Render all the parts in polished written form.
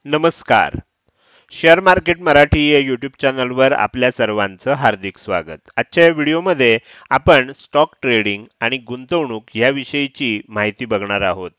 नमस्कार. Share market Marathi या YouTube चॅनलवर आपल्या सर्वांचं हार्दिक स्वागत. आजच्या या व्हिडिओमध्ये आपण स्टॉक ट्रेडिंग आणि गुंतवणूक याविषयीची माहिती बघणार आहोत.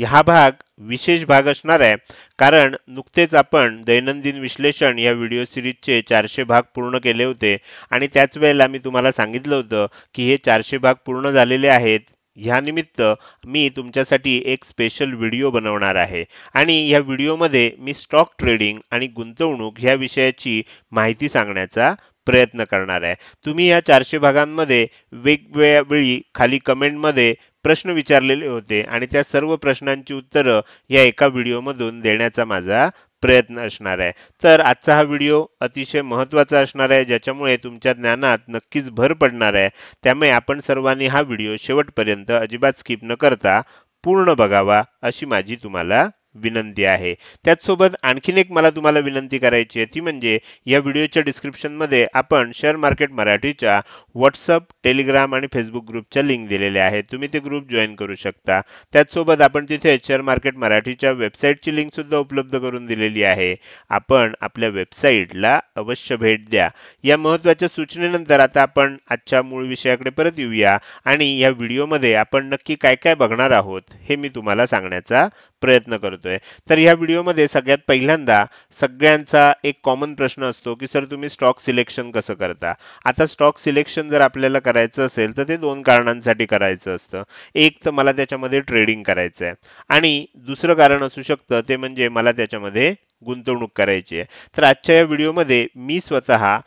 हा भाग विशेष भाग असणार आहे, कारण नुकतेच आपण दैनंदिन विश्लेषण या व्हिडिओ सिरीजचे 400 भाग पूर्ण केले होते आणि त्याच वेळेला मी तुम्हाला सांगितलं होतं की हे 400 भाग पूर्ण झालेले आहेत. ह्या निमित्त मी तुमच्यासाठी एक स्पेशल व्हिडिओ बनवणार आहे आणि या व्हिडिओमध्ये मी स्टॉक ट्रेडिंग आणि गुंतवणूक या विषयाची माहिती सांगण्याचा प्रयत्न करणार आहे. तुम्ही या 400 भागांमध्ये वेगवेगळ्या वेळी खाली कमेंटमध्ये प्रश्न विचारलेले होते आणि त्या सर्व प्रश्नांची उत्तरं या एका व्हिडिओमधून देण्याचा माझा प्रयत्न असणार आहे. तर आजचा हा व्हिडिओ अतिशय महत्त्वाचा असणार आहे, ज्याच्यामुळे तुमच्या ज्ञानात नक्कीच भर पडणार आहे. त्यामुळे आपण सर्वांनी हा व्हिडिओ शेवटपर्यंत अजिबात स्किप न करता पूर्ण बघावा अशी माझी तुम्हाला विनंती आहे. त्याचसोबत आणखीन एक मला तुम्हाला विनंती करायची आहे, ती म्हणजे या व्हिडिओच्या डिस्क्रिप्शनमध्ये आपण शेअर मार्केट मराठीच्या व्हॉट्सअप, टेलिग्राम आणि फेसबुक ग्रुपच्या लिंक दिलेल्या आहेत. तुम्ही ते ग्रुप जॉईन करू शकता. त्याचसोबत आपण तिथे शेअर मार्केट मराठीच्या वेबसाईटची लिंक सुद्धा उपलब्ध करून दिलेली आहे. आपण आपल्या वेबसाईटला अवश्य भेट द्या. या महत्त्वाच्या सूचनेनंतर आता आपण आजच्या मूळ विषयाकडे परत येऊया आणि या व्हिडिओमध्ये आपण नक्की काय काय बघणार आहोत हे मी तुम्हाला सांगण्याचा प्रयत्न करतोय. तर या व्हिडिओमध्ये सगळ्यात पहिल्यांदा सगळ्यांचा एक कॉमन प्रश्न असतो की सर तुम्ही स्टॉक सिलेक्शन कसं करता. आता स्टॉक सिलेक्शन जर आपल्याला करायचं असेल तर ते दोन कारणांसाठी करायचं असतं. एक तर मला त्याच्यामध्ये ट्रेडिंग करायचं आहे आणि दुसरं कारण असू शकतं ते म्हणजे मला त्याच्यामध्ये गुंतवणूक करायची आहे. तर आजच्या या व्हिडिओमध्ये मी स्वतः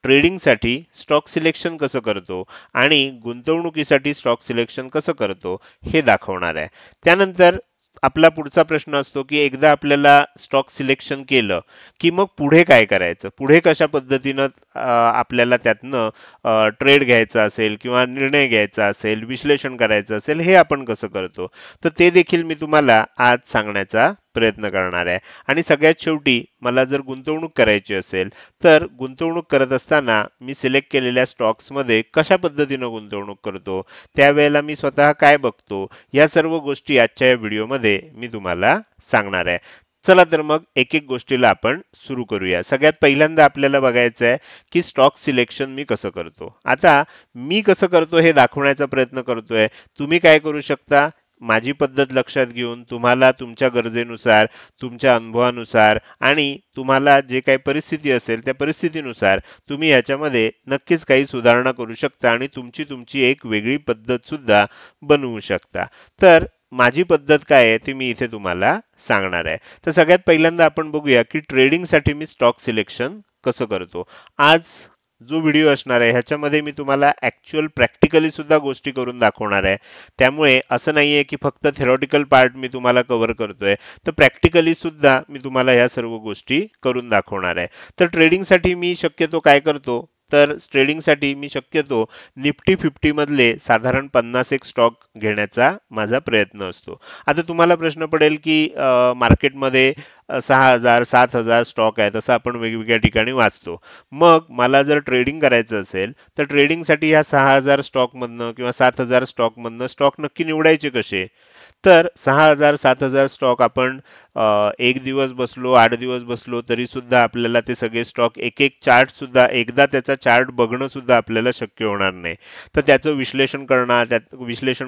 ट्रेडिंगसाठी स्टॉक सिलेक्शन कसं करतो आणि गुंतवणुकीसाठी स्टॉक सिलेक्शन कसं करतो हे दाखवणार आहे. त्यानंतर आपला पुढचा प्रश्न असतो की एकदा आपल्याला स्टॉक सिलेक्शन केलं की मग पुढे काय करायचं, पुढे कशा पद्धतीनं आपल्याला त्यातनं ट्रेड घ्यायचा असेल किंवा निर्णय घ्यायचा असेल, विश्लेषण करायचं असेल, हे आपण कसं करतो. तर ते देखील मी तुम्हाला आज सांगण्याचा प्रयत्न करणार आहे. आणि सगळ्यात शेवटी मला जर गुंतवणूक करायची असेल तर गुंतवणूक करत असताना मी सिलेक्ट केलेल्या स्टॉक्समध्ये कशा पद्धतीनं गुंतवणूक करतो, त्यावेळेला मी स्वतः काय बघतो, या सर्व गोष्टी आजच्या या व्हिडिओमध्ये मी तुम्हाला सांगणार आहे. चला तर मग एक एक गोष्टीला आपण सुरू करूया. सगळ्यात पहिल्यांदा आपल्याला बघायचं आहे की स्टॉक सिलेक्शन मी कसं करतो. आता मी कसं करतो हे दाखवण्याचा प्रयत्न करतोय. तुम्ही काय करू शकता, माझी पद्धत लक्षात घेऊन तुम्हाला तुमच्या गरजेनुसार, तुमच्या अनुभवानुसार आणि तुम्हाला जे काही परिस्थिती असेल त्या परिस्थितीनुसार तुम्ही याच्यामध्ये नक्कीच काही सुधारणा करू शकता आणि तुमची एक वेगळी पद्धत सुद्धा बनवू शकता. तर माझी पद्धत काय आहे ती मी इथे तुम्हाला सांगणार आहे. तर सगळ्यात पहिल्यांदा आपण बघूया की ट्रेडिंगसाठी मी स्टॉक सिलेक्शन कसं करतो. आज जो व्हिडिओ असणार आहे ह्याच्यामध्ये मी तुम्हाला ऍक्च्युअल प्रॅक्टिकली सुद्धा गोष्टी करून दाखवणार आहे. त्यामुळे असं नाहीये की फक्त थेरॉटिकल पार्ट मी तुम्हाला कव्हर करतोय, तर प्रॅक्टिकली सुद्धा मी तुम्हाला ह्या सर्व गोष्टी करून दाखवणार आहे. तर ट्रेडिंगसाठी मी शक्यतो काय करतो, तर ट्रेडिंगसाठी मी शक्यतो निफ्टी 50 मधले साधारण 50 एक स्टॉक घेण्याचा माझा प्रयत्न असतो. आता तुम्हाला प्रश्न पडेल की मार्केटमध्ये 6,000 7,000 स्टॉक आहेत असं आपण वेगवेगळ्या ठिकाणी वाचतो. मग मला जर ट्रेडिंग करायचं असेल तर ट्रेडिंगसाठी ह्या 6,000 स्टॉकमधनं किंवा 7,000 स्टॉकमधनं स्टॉक नक्की निवडायचे कसे. तर 6,000 7,000 स्टॉक आपण एक दिवस बसलो, 8 दिवस बसलो तरी सुद्धा आपल्याला ते सगळे स्टॉक एक एक चार्ट सुद्धा एकदा त्याचा चार्ट बघणं सुद्धा आपल्याला शक्य होणार नाही. तर त्याचं विश्लेषण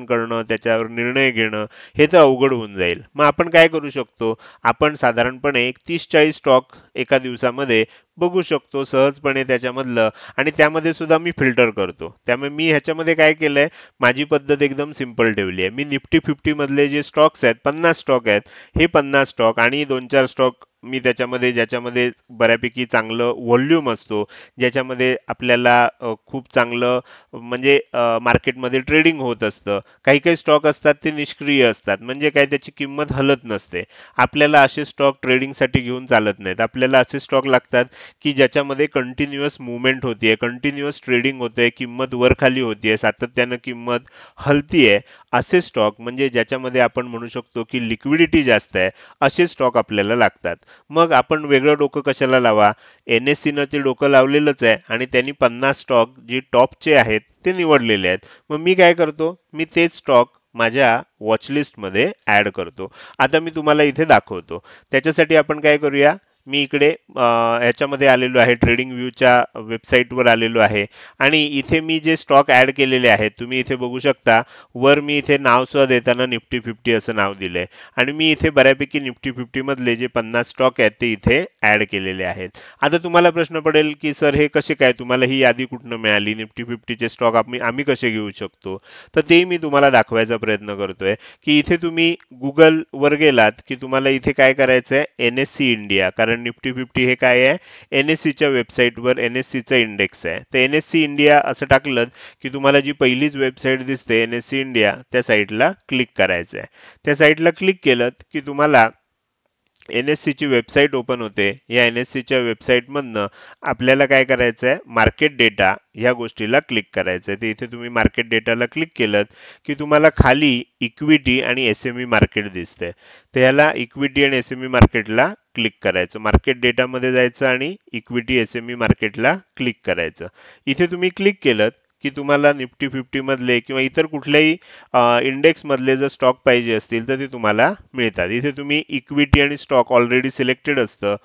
करणं, त्याच्यावर निर्णय घेणं हे तर अवघड होऊन जाईल. मग आपण काय करू शकतो, आपण साधारणपणे एक 30-40 स्टॉक एका दिवसामध्ये बघू शकतो सहजपणे त्याच्यामधलं, आणि त्यामध्ये सुद्धा मी फिल्टर करतो. त्यामुळे मी ह्याच्यामध्ये काय केलंय, माझी पद्धत एकदम सिंपल ठेवली आहे. मी निफ्टी 50 मधले जे स्टॉक्स आहेत, 50 स्टॉक आहेत, हे 50 स्टॉक आणि 2-4 स्टॉक मी त्याच्यामध्ये ज्याच्यामध्ये बऱ्यापैकी चांगलं व्हॉल्यूम असतो, ज्याच्यामध्ये आपल्याला खूप चांगलं म्हणजे मार्केटमध्ये ट्रेडिंग होत असतं. काही काही स्टॉक असतात ते निष्क्रिय असतात, म्हणजे काय त्याची किंमत हलत नसते. आपल्याला असे स्टॉक ट्रेडिंगसाठी घेऊन चालत नाहीत. आपल्याला असे स्टॉक लागतात की ज्याच्यामध्ये कंटिन्युअस मुवमेंट होतीये, कंटिन्युअस ट्रेडिंग होते, किंमत वर खाली होतीये, सातत्यानं किंमत हलतीये. असे स्टॉक म्हणजे ज्याच्यामध्ये आपण म्हणू शकतो की लिक्विडिटी जास्त आहे, असे स्टॉक आपल्याला लागतात. मग आपण वेगळं डोकं कशाला लावा, NSE न ते डोकं लावलेलंच आहे आणि त्यांनी 50 स्टॉक जे टॉपचे आहेत ते निवडलेले आहेत. मग मी काय करतो, मी तेच स्टॉक माझ्या वॉचलिस्टमध्ये ऍड करतो. आता मी तुम्हाला इथे दाखवतो. त्याच्यासाठी आपण काय करूया, मी इकडे ह्याच्यामध्ये आलेलो आहे, ट्रेडिंग व्ह्यूच्या वेबसाईटवर आलेलो आहे आणि इथे मी जे स्टॉक ऍड केलेले आहेत तुम्ही इथे बघू शकता. वर मी इथे नाव सुद्धा देताना निफ्टी 50 असं नाव दिलंय आणि मी इथे बऱ्यापैकी निफ्टी 50 मधले जे 50 स्टॉक आहेत ते इथे ऍड केलेले आहेत. आता तुम्हाला प्रश्न पडेल की सर हे कसे काय, तुम्हाला ही यादी कुठनं मिळाली, निफ्टी 50 चे स्टॉक आम्ही कसे घेऊ शकतो? तर ते मी तुम्हाला दाखवायचा प्रयत्न करतोय की इथे तुम्ही गुगल वर गेलात की तुम्हाला इथे काय करायचंय, एनएससी इंडिया, कारण निफ्टी 50 हे काय आहे, एनएससीच्या वेबसाईटवर एनएससीचा इंडेक्स आहे. तर एनएससी इंडिया असं टाकलं की तुम्हाला जी पहिलीच वेबसाईट दिसते एनएससी इंडिया त्या साईटला क्लिक करायचं आहे. त्या साईटला क्लिक केलं की तुम्हाला एनएससी ची वेबसाईट ओपन होते. या एनएससी च्या वेबसाईट मधनं आपल्याला काय करायचं आहे, मार्केट डेटा ह्या गोष्टीला क्लिक करायचं आहे. तर इथे तुम्ही मार्केट डेटाला क्लिक केलं की तुम्हाला खाली इक्विटी आणि एसएमई मार्केट दिसते. तर ह्याला इक्विटी आणि एसएमई मार्केटला क्लिक करायचं, मार्केट डेटामध्ये जायचं आणि इक्विटी एसएमई मार्केटला क्लिक करायचं. इथे तुम्ही क्लिक केलं की तुम्हाला निफ्टी 50 मधले किंवा इतर कुठल्याही इंडेक्स मधले जर स्टॉक पाहिजे असतील तर ते तुम्हाला मिळतात. इथे तुम्ही इक्विटी आणि स्टॉक ऑलरेडी सिलेक्टेड असतं.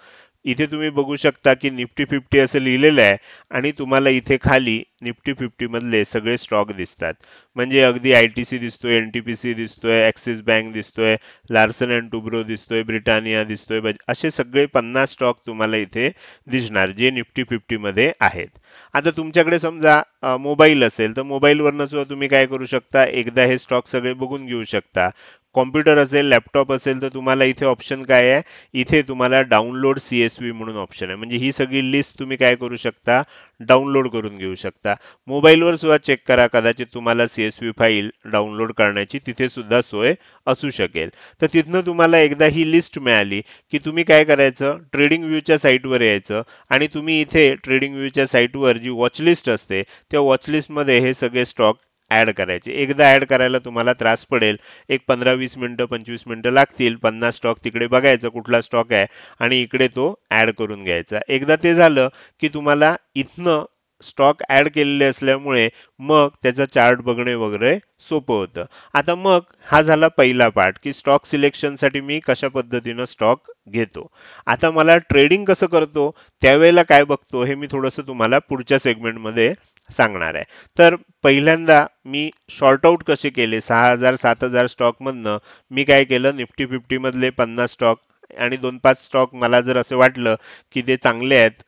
इथे तुम्ही बघू शकता की निफ्टी 50 असं लिहिलेलं आहे आणि तुम्हाला इथे खाली निफ्टी 50 मधले सगळे स्टॉक दिसतात. म्हणजे अगदी आयटीसी दिसतोय, एनटीपीसी दिसतोय, ऍक्सिस बँक दिसतोय, लार्सन अँड टुब्रो दिसतोय, ब्रिटानिया दिसतोय, असे सगळे 50 स्टॉक तुम्हाला इथे दिसणार जे निफ्टी 50 मध्ये आहेत. आता तुमच्याकडे समजा मोबाईल असेल तर मोबाईलवरनं सुद्धा तुम्ही काय करू शकता, एकदा हे स्टॉक सगळे बघून घेऊ शकता. कॉम्प्युटर असेल, लॅपटॉप असेल तर तुम्हाला इथे ऑप्शन काय आहे, इथे तुम्हाला डाउनलोड सीएसव्ही म्हणून ऑप्शन आहे. म्हणजे ही सगळी लिस्ट तुम्ही काय करू शकता, डाउनलोड करून घेऊ शकता. मोबाईलवर सुद्धा चेक करा, कदाचित तुम्हाला सीएसव्ही फाईल डाउनलोड करण्याची तिथे सुद्धा सोय असू शकेल. तर तिथनं तुम्हाला एकदा ही लिस्ट मिळाली की तुम्ही काय करायचं, ट्रेडिंग व्ह्यूच्या साईटवर यायचं आणि तुम्ही इथे ट्रेडिंग व्ह्यूच्या साईटवर जी वॉचलिस्ट असते त्या वॉचलिस्टमध्ये हे सगळे स्टॉक ऍड करायचे. एकदा ऍड करायला तुम्हाला त्रास पडेल, एक 15-20 मिनिटं 25 मिनिटं लागतील. 50 स्टॉक तिकडे बघायचं कुठला स्टॉक आहे आणि इकडे तो ऍड करून घ्यायचा. एकदा ते झालं की तुम्हाला इथनं स्टॉक ऍड केलेले असल्यामुळे मग त्याचा चार्ट बघणे वगैरे सोपं होतं. आता मग हा झाला पहिला पार्ट की स्टॉक सिलेक्शनसाठी मी कशा पद्धतीनं स्टॉक घेतो. आता मला ट्रेडिंग कसं करतो त्यावेळेला काय बघतो हे मी थोडंसं तुम्हाला पुढच्या सेगमेंटमध्ये सांगणार आहे. तर पहिल्यांदा मी शॉर्ट आउट कसे केले, 6000-7000 स्टॉक मधनं मी काय केलं, निफ्टी 50 मधले 50 स्टॉक आणि 2-5 स्टॉक मला जर असं वाटलं की ते चांगले आहेत,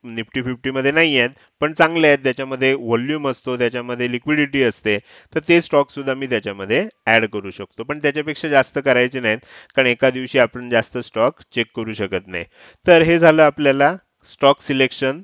निफ्टी 50 मध्ये नाही आहेत पण चांगले आहेत, त्याच्यामध्ये व्हॉल्यूम असतो, त्याच्यामध्ये लिक्विडिटी असते, तर ते स्टॉक सुद्धा मी त्याच्यामध्ये ऍड करू शकतो. पण त्याच्यापेक्षा जास्त करायचे नाहीत, कारण एका दिवशी आपण जास्त स्टॉक चेक करू शकत नाही. तर हे झालं आपल्याला स्टॉक सिलेक्शन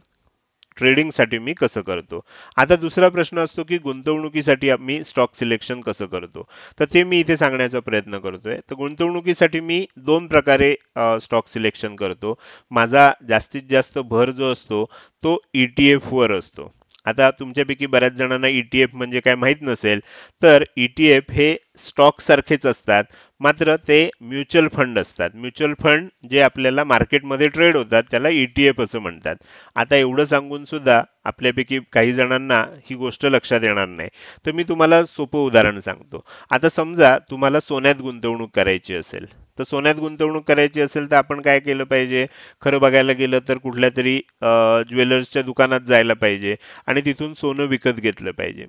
ट्रेडिंगसाठी मी कसं करतो. आता दुसरा प्रश्न असतो की गुंतवणुकीसाठी मी स्टॉक सिलेक्शन कसं करतो. तर ते मी इथे सांगण्याचा प्रयत्न करतोय. तर गुंतवणुकीसाठी मी दोन प्रकारे स्टॉक सिलेक्शन करतो. माझा जास्तीत जास्त भर जो असतो तो ईटीएफ वर असतो. आता तुमच्यापैकी बऱ्याच जणांना ईटीएफ म्हणजे काय माहित नसेल, तर ईटीएफ हे स्टॉक सारखेच असतात, मात्र ते म्युच्युअल फंड असतात. म्युच्युअल फंड जे आपल्याला मार्केटमध्ये ट्रेड होतात त्याला ईटीएफ असं म्हणतात. आता एवढं सांगून सुद्धा आपल्यापैकी काही जणांना ही गोष्ट लक्षात येणार नाही. तर मी तुम्हाला सोपं उदाहरण सांगतो. आता समजा तुम्हाला सोन्यात गुंतवणूक करायची असेल, तर सोन्यात गुंतवणूक करायची असेल तर आपण काय केलं पाहिजे, खरं बघायला गेलं तर कुठल्या तरी ज्वेलर्सच्या दुकानात जायला पाहिजे आणि तिथून सोनं विकत घेतलं पाहिजे.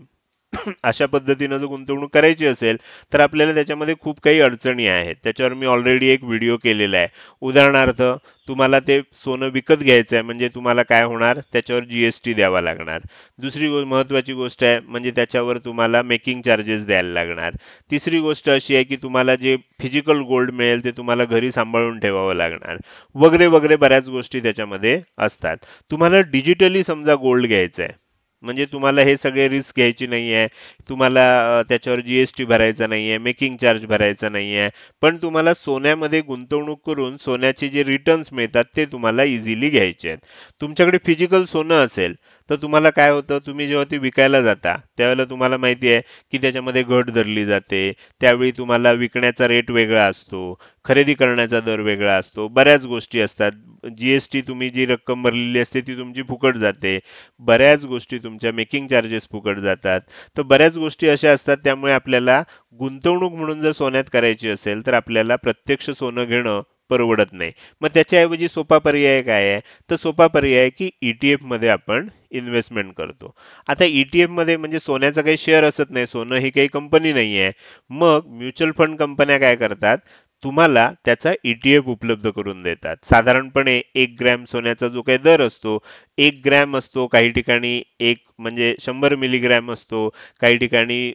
अशा पद्धतीनं जर गुंतवणूक करायची असेल तर आपल्याला त्याच्यामध्ये खूप काही अडचणी आहेत. त्याच्यावर मी ऑलरेडी एक व्हिडिओ केलेला आहे. उदाहरणार्थ तुम्हाला ते सोनं विकत घ्यायचं आहे म्हणजे तुम्हाला काय होणार, त्याच्यावर जीएसटी द्यावा लागणार. दुसरी महत्वाची गोष्ट आहे म्हणजे त्याच्यावर तुम्हाला मेकिंग चार्जेस द्यायला लागणार. तिसरी गोष्ट अशी आहे की तुम्हाला जे फिजिकल गोल्ड मिळेल ते तुम्हाला घरी सांभाळून ठेवावं लागणार, वगैरे वगैरे बऱ्याच गोष्टी त्याच्यामध्ये असतात. तुम्हाला डिजिटली समजा गोल्ड घ्यायचं आहे म्हणजे तुम्हाला हे सगळे रिस्क घ्यायची नाहीये, तुम्हाला त्याच्यावर जीएसटी भरायचा नाहीये, मेकिंग चार्ज भरायचा नाहीये, पण तुम्हाला सोन्यामध्ये गुंतवणूक करून सोन्याचे जे रिटर्न्स मिळतात ते तुम्हाला इझिली घ्यायचे आहेत. तुमच्याकडे फिजिकल सोनं असेल तर तर तुम्हाला काय होतं, तुम्ही जेव्हा ती विकायला जाता त्यावेळेला तुम्हाला माहिती आहे की त्याच्यामध्ये घट धरली जाते. त्यावेळी तुम्हाला विकण्याचा रेट वेगळा असतो, खरेदी करण्याचा दर वेगळा असतो, बऱ्याच गोष्टी असतात. जीएसटी तुम्ही जी रक्कम भरलेली असते ती तुमची फुकट जाते, बऱ्याच गोष्टी तुमच्या मेकिंग चार्जेस फुकट जातात. तर बऱ्याच गोष्टी अशा असतात, त्यामुळे आपल्याला गुंतवणूक म्हणून जर सोन्यात करायची असेल तर आपल्याला प्रत्यक्ष सोनं घेणं परवडत नाही. मग त्याच्याऐवजी सोपा पर्याय काय आहे? तर सोपा पर्याय आहे की ईटीएफ मध्ये आपण इन्व्हेस्टमेंट करतो. आता ईटीएफ मध्ये म्हणजे सोन्याचा काही शेअर असत नाही, सोनं ही काही कंपनी नाही आहे. मग म्युच्युअल फंड कंपन्या काय करतात, तुम्हाला त्याचा ईटीएफ उपलब्ध करून देतात. साधारणपणे 1 ग्रॅम सोन्याचा जो काही दर असतो, 1 ग्रॅम असतो, काही ठिकाणी एक म्हणजे 100 मिलीग्रॅम असतो, काही ठिकाणी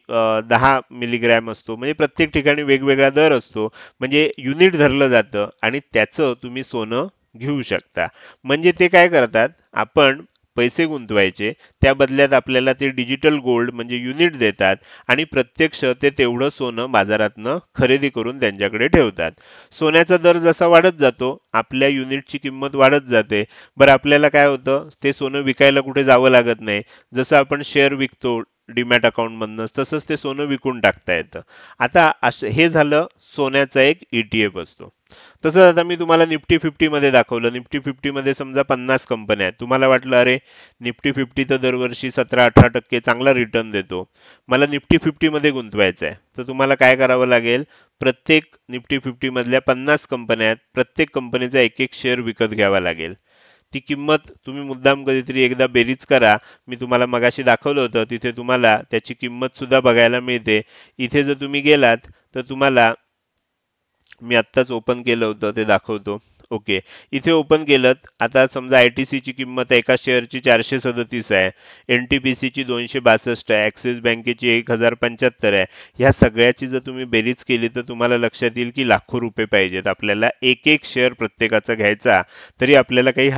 10 मिलीग्रॅम असतो, म्हणजे प्रत्येक ठिकाणी वेगवेगळा दर असतो. म्हणजे युनिट धरलं जातं आणि त्याचं तुम्ही सोनं घेऊ शकता. म्हणजे ते काय करतात, आपण पैसे गुंतवायचे, त्या बदल्यात आपल्याला ते डिजिटल गोल्ड म्हणजे युनिट देतात आणि प्रत्यक्ष ते तेवढं सोनं बाजारातनं खरेदी करून त्यांच्याकडे ठेवतात. सोन्याचा दर जसा वाढत जातो, आपल्या युनिटची किंमत वाढत जाते. बरं, आपल्याला काय होतं, ते सोनं विकायला कुठे जावं लागत नाही. जसं आपण शेअर विकतो डीमॅट अकाउंटमधनं, तसंच ते सोनं विकून टाकता येतं. आता असं हे झालं सोन्याचा एक ईटीएफ असतो. तसंच आता मी तुम्हाला निफ्टी 50 मध्ये दाखवलं. निफ्टी 50 मध्ये समजा 50 कंपन्या आहेत. तुम्हाला वाटलं अरे निफ्टी 50 तर दरवर्षी 17-18% चांगला रिटर्न देतो, मला निफ्टी 50 मध्ये गुंतवायचं आहे. तर तुम्हाला काय करावं लागेल, प्रत्येक निफ्टी 50 मधल्या 50 कंपन्या आहेत, प्रत्येक कंपनीचा एक एक शेअर विकत घ्यावा लागेल. ती किंमत तुम्ही मुद्दाम कधीतरी एकदा बेरीज करा. मी तुम्हाला मगाशी दाखवलं होतं, तिथे तुम्हाला त्याची किंमत सुद्धा बघायला मिळते. इथे जर तुम्ही गेलात तर तुम्हाला, मी आत्ताच ओपन केलं होतं ते दाखवतो. ओके, इथे ओपन केलं. आता समजा आयटीसी ची किंमत एका शेअरची 437 आहे, एनटीपीसी ची 262 आहे, ऍक्सिस बँकेची 1075 आहे. ह्या सगळ्याची जर तुम्ही बेरीज केली तर तुम्हाला लक्षात येईल की लाखो रुपये पाहिजेत आपल्याला एक एक शेअर प्रत्येकाचा घ्यायचा, तरी आपल्याला काही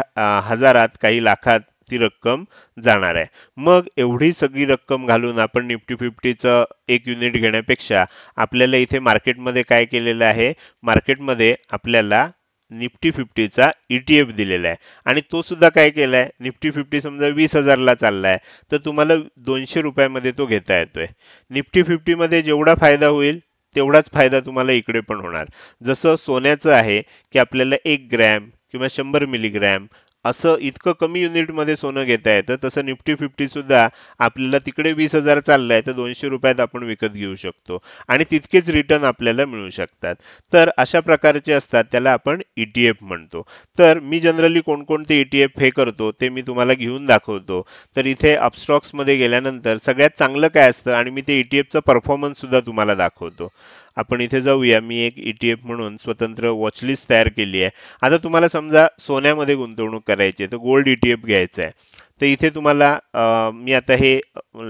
हजारात काही लाखात ती रक्कम जाणार आहे. मग एवढी सगळी रक्कम घालून आपण निफ्टी 50चं एक युनिट घेण्यापेक्षा आपल्याला इथे मार्केटमध्ये काय केलेलं आहे, मार्केटमध्ये आपल्याला निफ्टी 50चा ईटीएफ दिलेला आहे आणि तो सुद्धा काय केलाय, निफ्टी 50 समजा 20,000ला चाललाय तर तुम्हाला 200 रुपयामध्ये तो घेता येतोय. निफ्टी 50 मध्ये जेवढा फायदा होईल तेवढाच फायदा तुम्हाला इकडे पण होणार. जसं सोन्याचं आहे की आपल्याला 1 ग्रॅम किंवा 100 मिलीग्रॅम असं इतकं कमी युनिटमध्ये सोनं घेता येतं, तसं निफ्टी 50 सुद्धा आपल्याला तिकडे 20,000 चाललंय तर 200 रुपयात आपण विकत घेऊ शकतो आणि तितकेच रिटर्न आपल्याला मिळू शकतात. तर अशा प्रकारचे असतात, त्याला आपण ईटीएफ म्हणतो. तर मी जनरली कोणकोणते ईटीएफ हे करतो ते मी तुम्हाला घेऊन दाखवतो. तर इथे अपस्टॉक्स मध्ये गेल्यानंतर सगळ्यात चांगलं काय असतं आणि मी ते ईटीएफचा परफॉर्मन्स सुद्धा तुम्हाला दाखवतो. आपण इथे जाऊया, मी एक ईटीएफ म्हणून स्वतंत्र वॉचलिस्ट तयार केली आहे. आता तुम्हाला समजा सोन्यामध्ये गुंतवणूक करायची आहे तर गोल्ड ईटीएफ घ्यायचं आहे. तर इथे तुम्हाला मी आता हे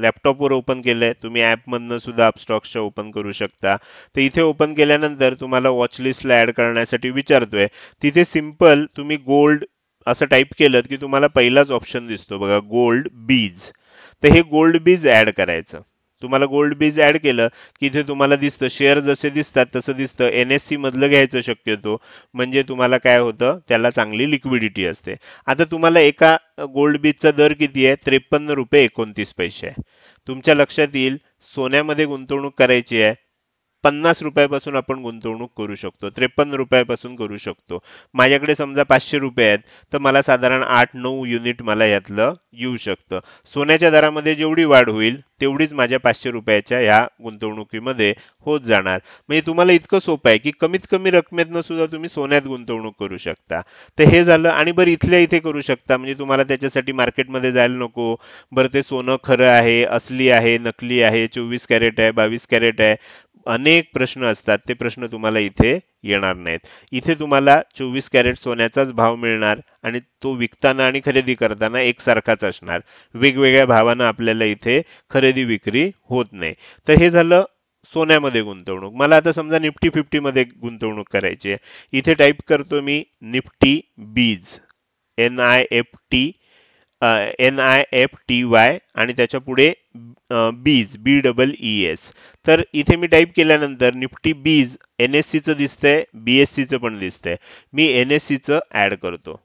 लॅपटॉपवर ओपन केलंय, तुम्ही ॲपमधनं सुद्धा अपस्टॉक्सच्या ओपन करू शकता. तर इथे ओपन केल्यानंतर तुम्हाला वॉच लिस्टला ऍड करण्यासाठी विचारतोय. तिथे सिम्पल तुम्ही गोल्ड असं टाईप केलं की तुम्हाला पहिलाच ऑप्शन दिसतो बघा, गोल्ड बीज. तर हे गोल्ड बीज ऍड करायचं. तुम्हाला गोल्ड बीज ऍड केलं की इथे तुम्हाला दिसतं, शेअर जसे दिसतात तसं दिसतं. एनएससी मधलं घ्यायचं शक्यतो, म्हणजे तुम्हाला काय होतं, त्याला चांगली लिक्विडिटी असते. आता तुम्हाला एका गोल्ड बीजचा दर किती आहे, 53 रुपये 29 पैसे आहे. तुमच्या लक्षात येईल सोन्यामध्ये गुंतवणूक करायची आहे, 50 रुपयापासून आपण गुंतवणूक करू शकतो, 53 रुपयापासून करू शकतो. माझ्याकडे समजा 500 रुपये आहेत तर मला साधारण 8-9 युनिट मला यातलं येऊ शकतं. सोन्याच्या दरामध्ये जेवढी वाढ होईल तेवढीच माझ्या 500 रुपयाच्या ह्या गुंतवणुकीमध्ये होत जाणार. म्हणजे तुम्हाला इतकं सोपं आहे की कमीत कमी रकमेतनं सुद्धा तुम्ही सोन्यात गुंतवणूक करू शकता. तर हे झालं. आणि बरं इथल्या इथे करू शकता, म्हणजे तुम्हाला त्याच्यासाठी मार्केटमध्ये जायला नको. बरं ते सोनं खरं आहे, असली आहे, नकली आहे, 24 कॅरेट आहे, 22 कॅरेट आहे, अनेक प्रश्न असतात. ते प्रश्न तुम्हाला इथे येणार नाहीत. इथे तुम्हाला 24 कॅरेट सोन्याचाच भाव मिळणार आणि तो विकताना आणि खरेदी करताना एकसारखाच असणार. वेगवेगळ्या भावानं आपल्याला इथे खरेदी विक्री होत नाही. तर हे झालं सोन्यामध्ये गुंतवणूक. मला आता समजा निफ्टी 50 मध्ये गुंतवणूक करायची आहे. इथे टाईप करतो मी निफ्टी बीज, NIFT, NIFTY आणि त्याच्या पुढे बीज, BEES. तर इथे मी टाईप केल्यानंतर निफ्टी बीज NSC चं दिसतंय, BSC चं पण दिसतंय. मी NSC चं ऍड करतो.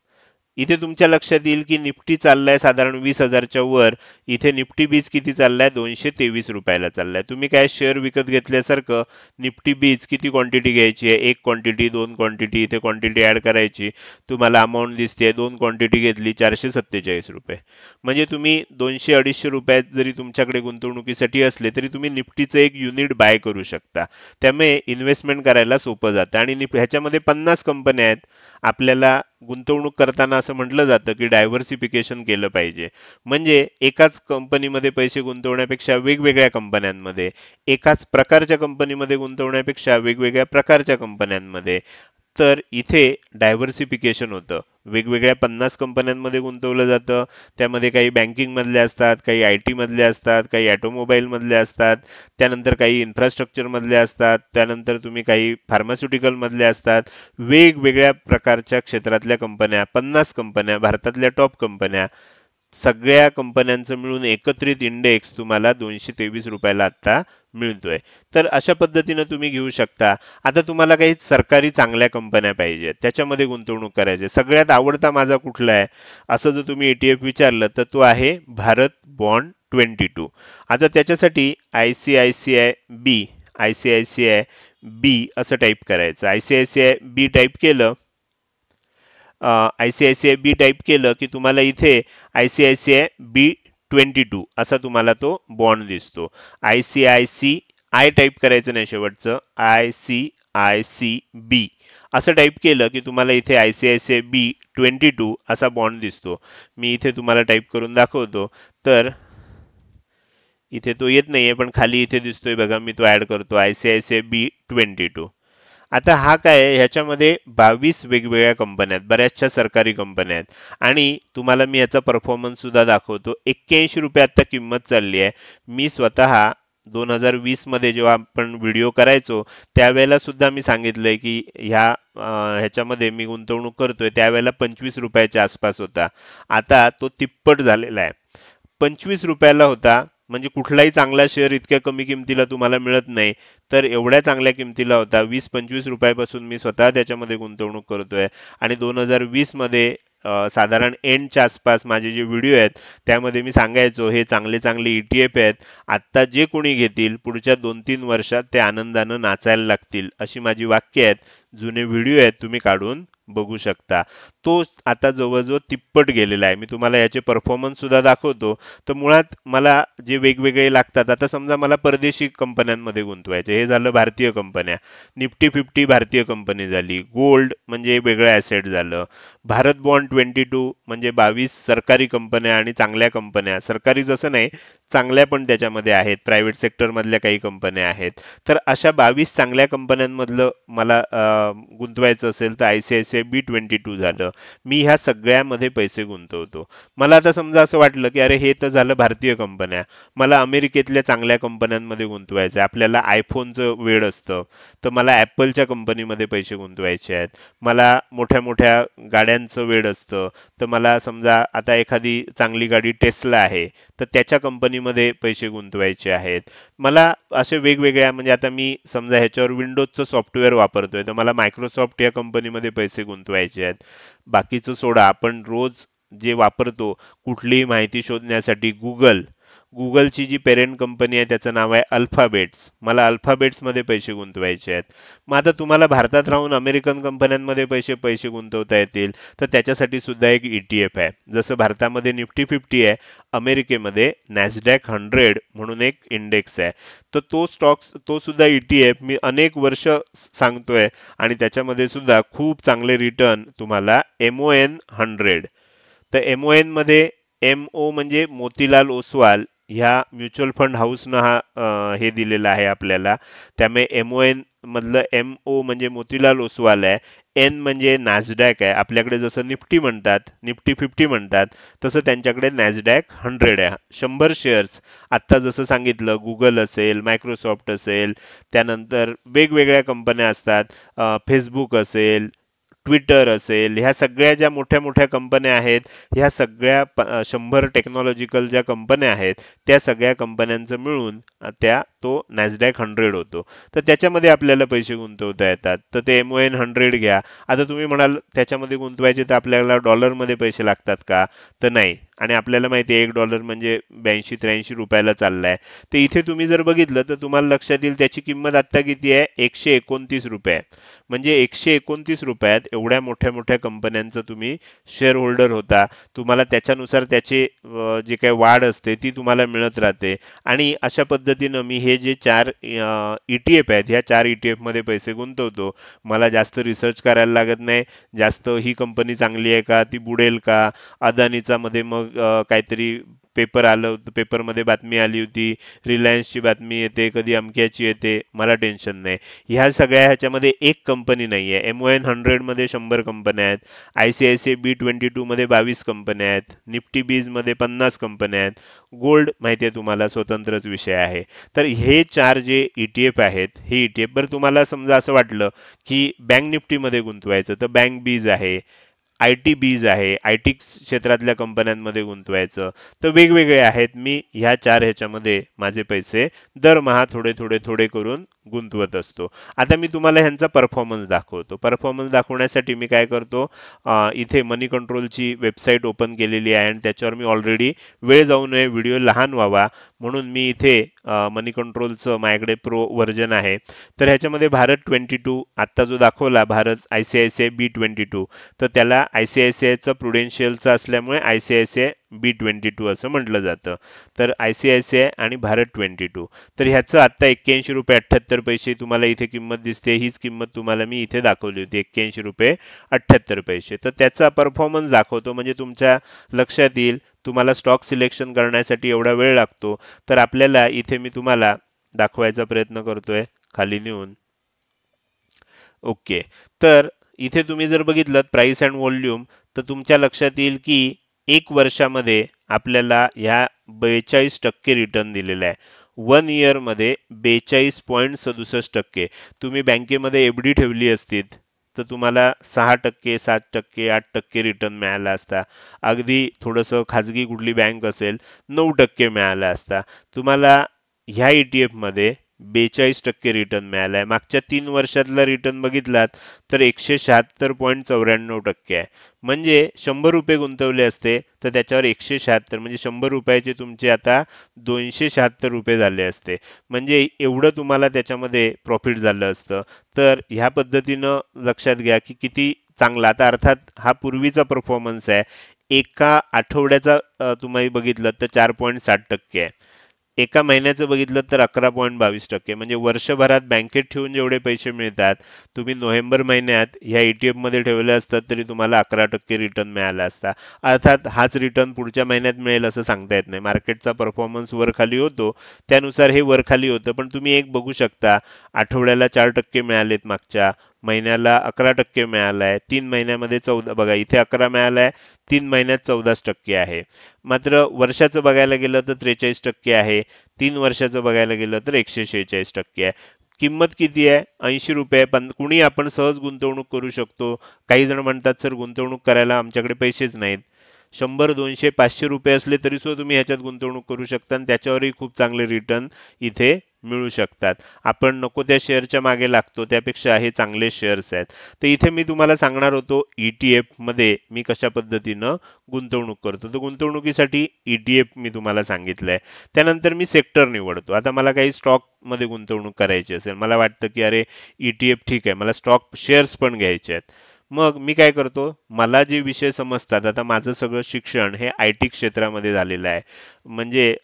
इथे तुमच्या लक्षात येईल की निफ्टी चाललाय साधारण 20,000च्या वर. इथे निफ्टी बीज किती चाललाय? 223 रुपयाला चाललाय. तुम्ही काय शेअर विकत घेतल्यासारखं निफ्टी बीज किती क्वांटिटी घ्यायची आहे? एक क्वांटिटी, दोन क्वांटिटी, इथे क्वांटिटी ऍड करायची. तुम्हाला अमाऊंट दिसते, दोन क्वांटिटी घेतली 447 रुपये. म्हणजे तुम्ही 200-250 रुपयात जरी तुमच्याकडे गुंतवणुकीसाठी असले तरी तुम्ही निफ्टीचं एक युनिट बाय करू शकता. त्यामुळे इन्व्हेस्टमेंट करायला सोपं जातं. आणि ह्याच्यामध्ये 50 कंपन्या आहेत. आपल्याला गुंतवणूक करताना असं म्हटलं जातं की डायव्हर्सिफिकेशन केलं पाहिजे. म्हणजे एकाच कंपनीमध्ये पैसे गुंतवण्यापेक्षा वेगवेगळ्या कंपन्यांमध्ये, एकाच प्रकारच्या कंपनीमध्ये गुंतवण्यापेक्षा वेगवेगळ्या प्रकारच्या कंपन्यांमध्ये. तर इथे डायव्हर्सिफिकेशन होतं. वेगवेगळ्या 50 कंपन्यांमध्ये गुंतवलं जातं. त्यामध्ये काही बँकिंग मधले असतात, काही IT मधले असतात, काही ऑटोमोबाईल मधले असतात, त्यानंतर काही इन्फ्रास्ट्रक्चर मधले असतात, त्यानंतर तुम्ही काही फार्मास्युटिकल मधले असतात. वेगवेगळ्या प्रकारच्या क्षेत्रातल्या कंपन्या, 50 कंपन्या, भारतातल्या टॉप कंपन्या, सगळ्या कंपन्यांचं मिळून एकत्रित इंडेक्स तुम्हाला 223 रुपयाला आता मिळतोय. तर अशा पद्धतीनं तुम्ही घेऊ शकता. आता तुम्हाला काही सरकारी चांगल्या कंपन्या पाहिजेत, त्याच्यामध्ये गुंतवणूक करायची. सगळ्यात आवडता माझा कुठला आहे असं जर तुम्ही ETF विचारलं तर तो आहे भारत बॉन्ड 22. आता त्याच्यासाठी ICICI बी, ICICI बी असं टाईप करायचं. ICICI बी टाईप केलं, ICICI बी टाईप केलं की तुम्हाला इथे ICICI B22 असा तुम्हाला तो बॉन्ड दिसतो. ICICI टाईप करायचं नाही शेवटचं, ICICB असं टाईप केलं की तुम्हाला इथे ICICI B22 असा बॉन्ड दिसतो. मी इथे तुम्हाला टाईप करून दाखवतो. तर इथे तो येत नाहीये, पण खाली इथे दिसतोय बघा, मी तो ऍड करतो, ICICI B22. आता हा काय आहे, ह्याच्यामध्ये 22 वेगवेगळ्या कंपन्या आहेत, बऱ्याचशा सरकारी कंपन्या आहेत. आणि तुम्हाला मी याचा परफॉर्मन्स सुद्धा दाखवतो. 81 रुपये आता किंमत चालली आहे. मी स्वतः 2020 मध्ये जेव्हा आपण व्हिडिओ करायचो त्यावेळेला सुद्धा मी सांगितलंय की ह्याच्यामध्ये मी गुंतवणूक करतोय, त्यावेळेला 25 रुपयाच्या आसपास होता. आता तो तिप्पट झालेला आहे. 25 रुपयाला होता म्हणजे कुठलाही चांगला शेअर इतक्या कमी किमतीला तुम्हाला मिळत नाही. तर एवढ्या चांगल्या किमतीला होता. 20-25 रुपयापासून मी स्वतः त्याच्यामध्ये गुंतवणूक करतोय. आणि 2020 मध्ये साधारण एंडच्या आसपास माझे जे व्हिडिओ आहेत त्यामध्ये मी सांगायचो हे चांगले चांगले ETF आहेत. आत्ता जे कोणी घेतील पुढच्या 2-3 वर्षात ते आनंदानं नाचायला लागतील, अशी माझी वाक्य आहेत. जुने व्हिडिओ आहेत, तुम्ही काढून बघू शकता. तो आता जवळजवळ तिप्पट गेलेला आहे. मी तुम्हाला याचे परफॉर्मन्स सुद्धा दाखवतो. तर मुळात मला जे वेगवेगळे लागतात, आता समजा मला परदेशी कंपन्यांमध्ये गुंतवायचे, हे झालं भारतीय कंपन्या. निफ्टी 50 भारतीय कंपनी झाली. गोल्ड म्हणजे वेगळं ॲसेट झालं. भारत बॉन्ड 22 म्हणजे 22 सरकारी कंपन्या आणि चांगल्या कंपन्या, सरकारी जसं नाही, चांगल्या पण त्याच्यामध्ये आहेत, प्रायव्हेट सेक्टर मधल्या काही कंपन्या आहेत. तर अशा 22 चांगल्या कंपन्यांमधलं मला गुंतवायचं असेल तर ICICI B22 झालं. मी ह्या सगळ्यामध्ये पैसे गुंतवतो. मला आता समजा असं वाटलं की अरे हे तर झालं भारतीय कंपन्या, मला अमेरिकेतल्या चांगल्या कंपन्यांमध्ये गुंतवायचं आहे. आपल्याला आयफोनचं वेड असतं, तर मला ॲपलच्या कंपनीमध्ये पैसे गुंतवायचे आहेत. मला मोठ्या मोठ्या गाड्यांचं वेड असतं, तर मला समजा आता एखादी चांगली गाडी टेस्ला आहे तर त्याच्या कंपनीमध्ये पैसे गुंतवायचे आहेत. मला असे वेगवेगळ्या, म्हणजे आता मी समजा ह्याच्यावर विंडोजचं सॉफ्टवेअर वापरतोय तर मला मायक्रोसॉफ्ट या कंपनीमध्ये पैसे गुंतवायचे आहेत. बाकीचं सोडा, आपण रोज जे वापरतो कुठलीही माहिती शोधण्यासाठी गुगलची जी पेरेंट कंपनी आहे त्याचं नाव आहे अल्फाबेट्स, मला अल्फाबेट्समध्ये पैसे गुंतवायचे आहेत. मग आता तुम्हाला भारतात राहून अमेरिकन कंपन्यांमध्ये पैसे पैसे गुंतवता येतील, तर त्याच्यासाठी सुद्धा एक ETF आहे. जसं भारतामध्ये निफ्टी 50 आहे, अमेरिकेमध्ये नॅसडॅक 100 म्हणून एक इंडेक्स आहे. तर तो सुद्धा ETF मी अनेक वर्ष सांगतोय आणि त्याच्यामध्ये सुद्धा खूप चांगले रिटर्न तुम्हाला MON 100. तर MON मध्ये MO म्हणजे मोतीलाल ओसवाल ह्या म्युच्युअल फंड हाऊसनं हे दिलेलं आहे आपल्याला. त्यामुळे MON मधलं MO म्हणजे मोतीलाल ओसवाल आहे. N म्हणजे नॅसडॅक आहे. आपल्याकडे जसं निफ्टी म्हणतात, निफ्टी 50 म्हणतात, तसं त्यांच्याकडे नॅसडॅक 100 आहे. 100 शेअर्स. आत्ता जसं सांगितलं, गुगल असेल, मायक्रोसॉफ्ट असेल, त्यानंतर वेगवेगळ्या कंपन्या असतात, फेसबुक असेल, ट्विटर असेल, ह्या सगळ्या ज्या मोठ्या मोठ्या कंपन्या आहेत, ह्या सगळ्या 100 टेक्नॉलॉजिकल ज्या कंपन्या आहेत त्या सगळ्या कंपन्यांचं मिळून त्या तो नॅसडॅक 100 होतो. तर त्याच्यामध्ये आपल्याला पैसे गुंतवता येतात. तर ते MON 100 घ्या. आता तुम्ही म्हणाल त्याच्यामध्ये गुंतवायचे तर आपल्याला डॉलरमध्ये पैसे लागतात का? तर नाही. आणि आपल्याला माहिती आहे $1 म्हणजे 82-83 रुपयाला चाललाय. तर इथे तुम्ही जर बघितलं तर तुम्हाला लक्षात येईल त्याची किंमत आता किती आहे? 129 रुपये. म्हणजे 129 रुपयात एवढ्या मोठ्या मोठ्या कंपन्यांचं तुम्ही शेअर होल्डर होता. तुम्हाला त्याच्यानुसार त्याचे जे काही वाढ असते ती तुम्हाला मिळत राहते. आणि अशा पद्धतीनं मी हे जे 4 ETF आहेत, ह्या 4 ETF मध्ये पैसे गुंतवतो. मला जास्त रिसर्च करायला लागत नाही. जास्त ही कंपनी चांगली आहे का? ती बुडेल का? अदानीचा मध्ये मग काहीतरी पेपर आलं होतं, पेपरमध्ये बातमी आली होती, रिलायन्सची बातमी येते, कधी अमक्याची येते, मला टेन्शन नाही. ह्या सगळ्या ह्याच्यामध्ये एक कंपनी नाही आहे. MON 100 मध्ये 100 कंपन्या आहेत. ICICI B22 मध्ये 22 कंपन्या आहेत. निफ्टी बीज मध्ये 50 कंपन्या आहेत. गोल्ड माहिती आहे तुम्हाला स्वतंत्रच विषय आहे. तर हे 4 जे ETF आहेत, हे ETF बरं तुम्हाला समजा असं वाटलं की बँक निफ्टीमध्ये गुंतवायचं तर बँक बीज आहे, IT बीज आहे, IT क्षेत्रातल्या कंपन्यांमध्ये गुंतवायचं तर वेगवेगळे आहेत. मी ह्या 4 ह्याच्यामध्ये माझे पैसे दरमहा थोडे थोडे थोडे करून गुंतवत असतो. आता मी तुम्हाला ह्यांचा परफॉर्मन्स दाखवतो. परफॉर्मन्स दाखवण्यासाठी मी काय करतो, इथे मनी कंट्रोलची वेबसाईट ओपन केलेली आहे आणि त्याच्यावर मी ऑलरेडी वेळ जाऊ नये, व्हिडिओ लहान व्हावा म्हणून मी इथे मनी कंट्रोलचं माझ्याकडे प्रो व्हर्जन आहे. तर ह्याच्यामध्ये भारत 22 आत्ता जो दाखवला भारत ICICI B22 तर त्याला ICICIचं प्रुडेन्शियलचं असल्यामुळे ICICI B22 असं म्हटलं जातं. तर ICICI आणि भारत 22 तर ह्याचं आत्ता 81 रुपये 78 पैसे तुम्हाला इथे किंमत दिसते. हीच किंमत तुम्हाला मी इथे दाखवली होती 81 रुपये 78 पैसे. तर त्याचा परफॉर्मन्स दाखवतो म्हणजे तुमच्या लक्षात येईल. तुम्हाला स्टॉक सिलेक्शन करण्यासाठी एवढा वेळ लागतो. तर आपल्याला इथे मी तुम्हाला दाखवायचा प्रयत्न करतोय खाली नेऊन. ओके. तर इथे तुम्ही जर बघितलं प्राइस अँड व्हॉल्यूम तर तुमच्या लक्षात येईल की 1 वर्षामध्ये आपल्याला ह्या 42% रिटर्न दिलेला आहे. 1 इयर मध्ये 42.67%. तुम्ही बँकेमध्ये FD ठेवली असती तर तुम्हाला 6%, 7%, 8% रिटर्न मिळाला असता. अगदी थोडंसं खाजगी कुठली बँक असेल 9% मिळाला असता. तुम्हाला ह्या ETF मध्ये 42% रिटर्न मिळालाय. मागच्या 3 वर्षातला रिटर्न बघितलात तर 176.94% आहे. म्हणजे 100 रुपये गुंतवले असते तर त्याच्यावर 176 म्हणजे 100 रुपयाचे तुमचे आता 276 रुपये झाले असते. म्हणजे एवढं तुम्हाला त्याच्यामध्ये प्रॉफिट झालं असतं. तर ह्या पद्धतीनं लक्षात घ्या की किती चांगला. आता अर्थात हा पूर्वीचा परफॉर्मन्स आहे. एका आठवड्याचा तुम्ही बघितलं तर 4.60% आहे. एका महिन्याचं बघितलं तर 11.22% म्हणजे वर्षभरात बँकेत ठेवून जेवढे पैसे मिळतात तुम्ही नोव्हेंबर महिन्यात ह्या ETF मध्ये ठेवले असतात तरी तुम्हाला 11% रिटर्न मिळाला असता. अर्थात हाच रिटर्न पुढच्या महिन्यात मिळेल असं सांगता येत नाही. मार्केटचा परफॉर्मन्स वर खाली होतो त्यानुसार हे वर खाली होतं. पण तुम्ही एक बघू शकता आठवड्याला 4% मिळालेत, मागच्या महिन्याला 11% मिळालाय, 3 महिन्यामध्ये 14 बघा इथे 11 मिळालाय, 3 महिन्यात 14% आहे. मात्र वर्षाचं बघायला गेलं तर 43% आहे. 3 वर्षाचं बघायला गेलं तर 146% आहे. किंमत किती आहे? 80 रुपये. पण कुणी आपण सहज गुंतवणूक करू शकतो. काही जण म्हणतात सर गुंतवणूक करायला आमच्याकडे पैसेच नाहीत. 100, 200, 500 रुपये असले तरी सुद्धा तुम्ही ह्याच्यात गुंतवणूक करू शकता आणि त्याच्यावरही खूप चांगले रिटर्न इथे मिळू शकतात. आपण नको त्या शेअरच्या मागे लागतो त्यापेक्षा हे चांगले शेअर्स आहेत. तर इथे मी तुम्हाला सांगणार होतो ETF मध्ये मी कशा पद्धतीनं गुंतवणूक करतो. तर गुंतवणुकीसाठी ETF मी तुम्हाला सांगितलंय. त्यानंतर मी सेक्टर निवडतो. आता मला काही स्टॉक मध्ये गुंतवणूक करायची असेल, मला वाटतं की अरे ETF ठीक आहे, मला स्टॉक शेअर्स पण घ्यायचे आहेत. मग मी काय करतो, मला जे विषय समजतात, आता माझं सगळं शिक्षण हे IT क्षेत्रामध्ये झालेलं आहे. म्हणजे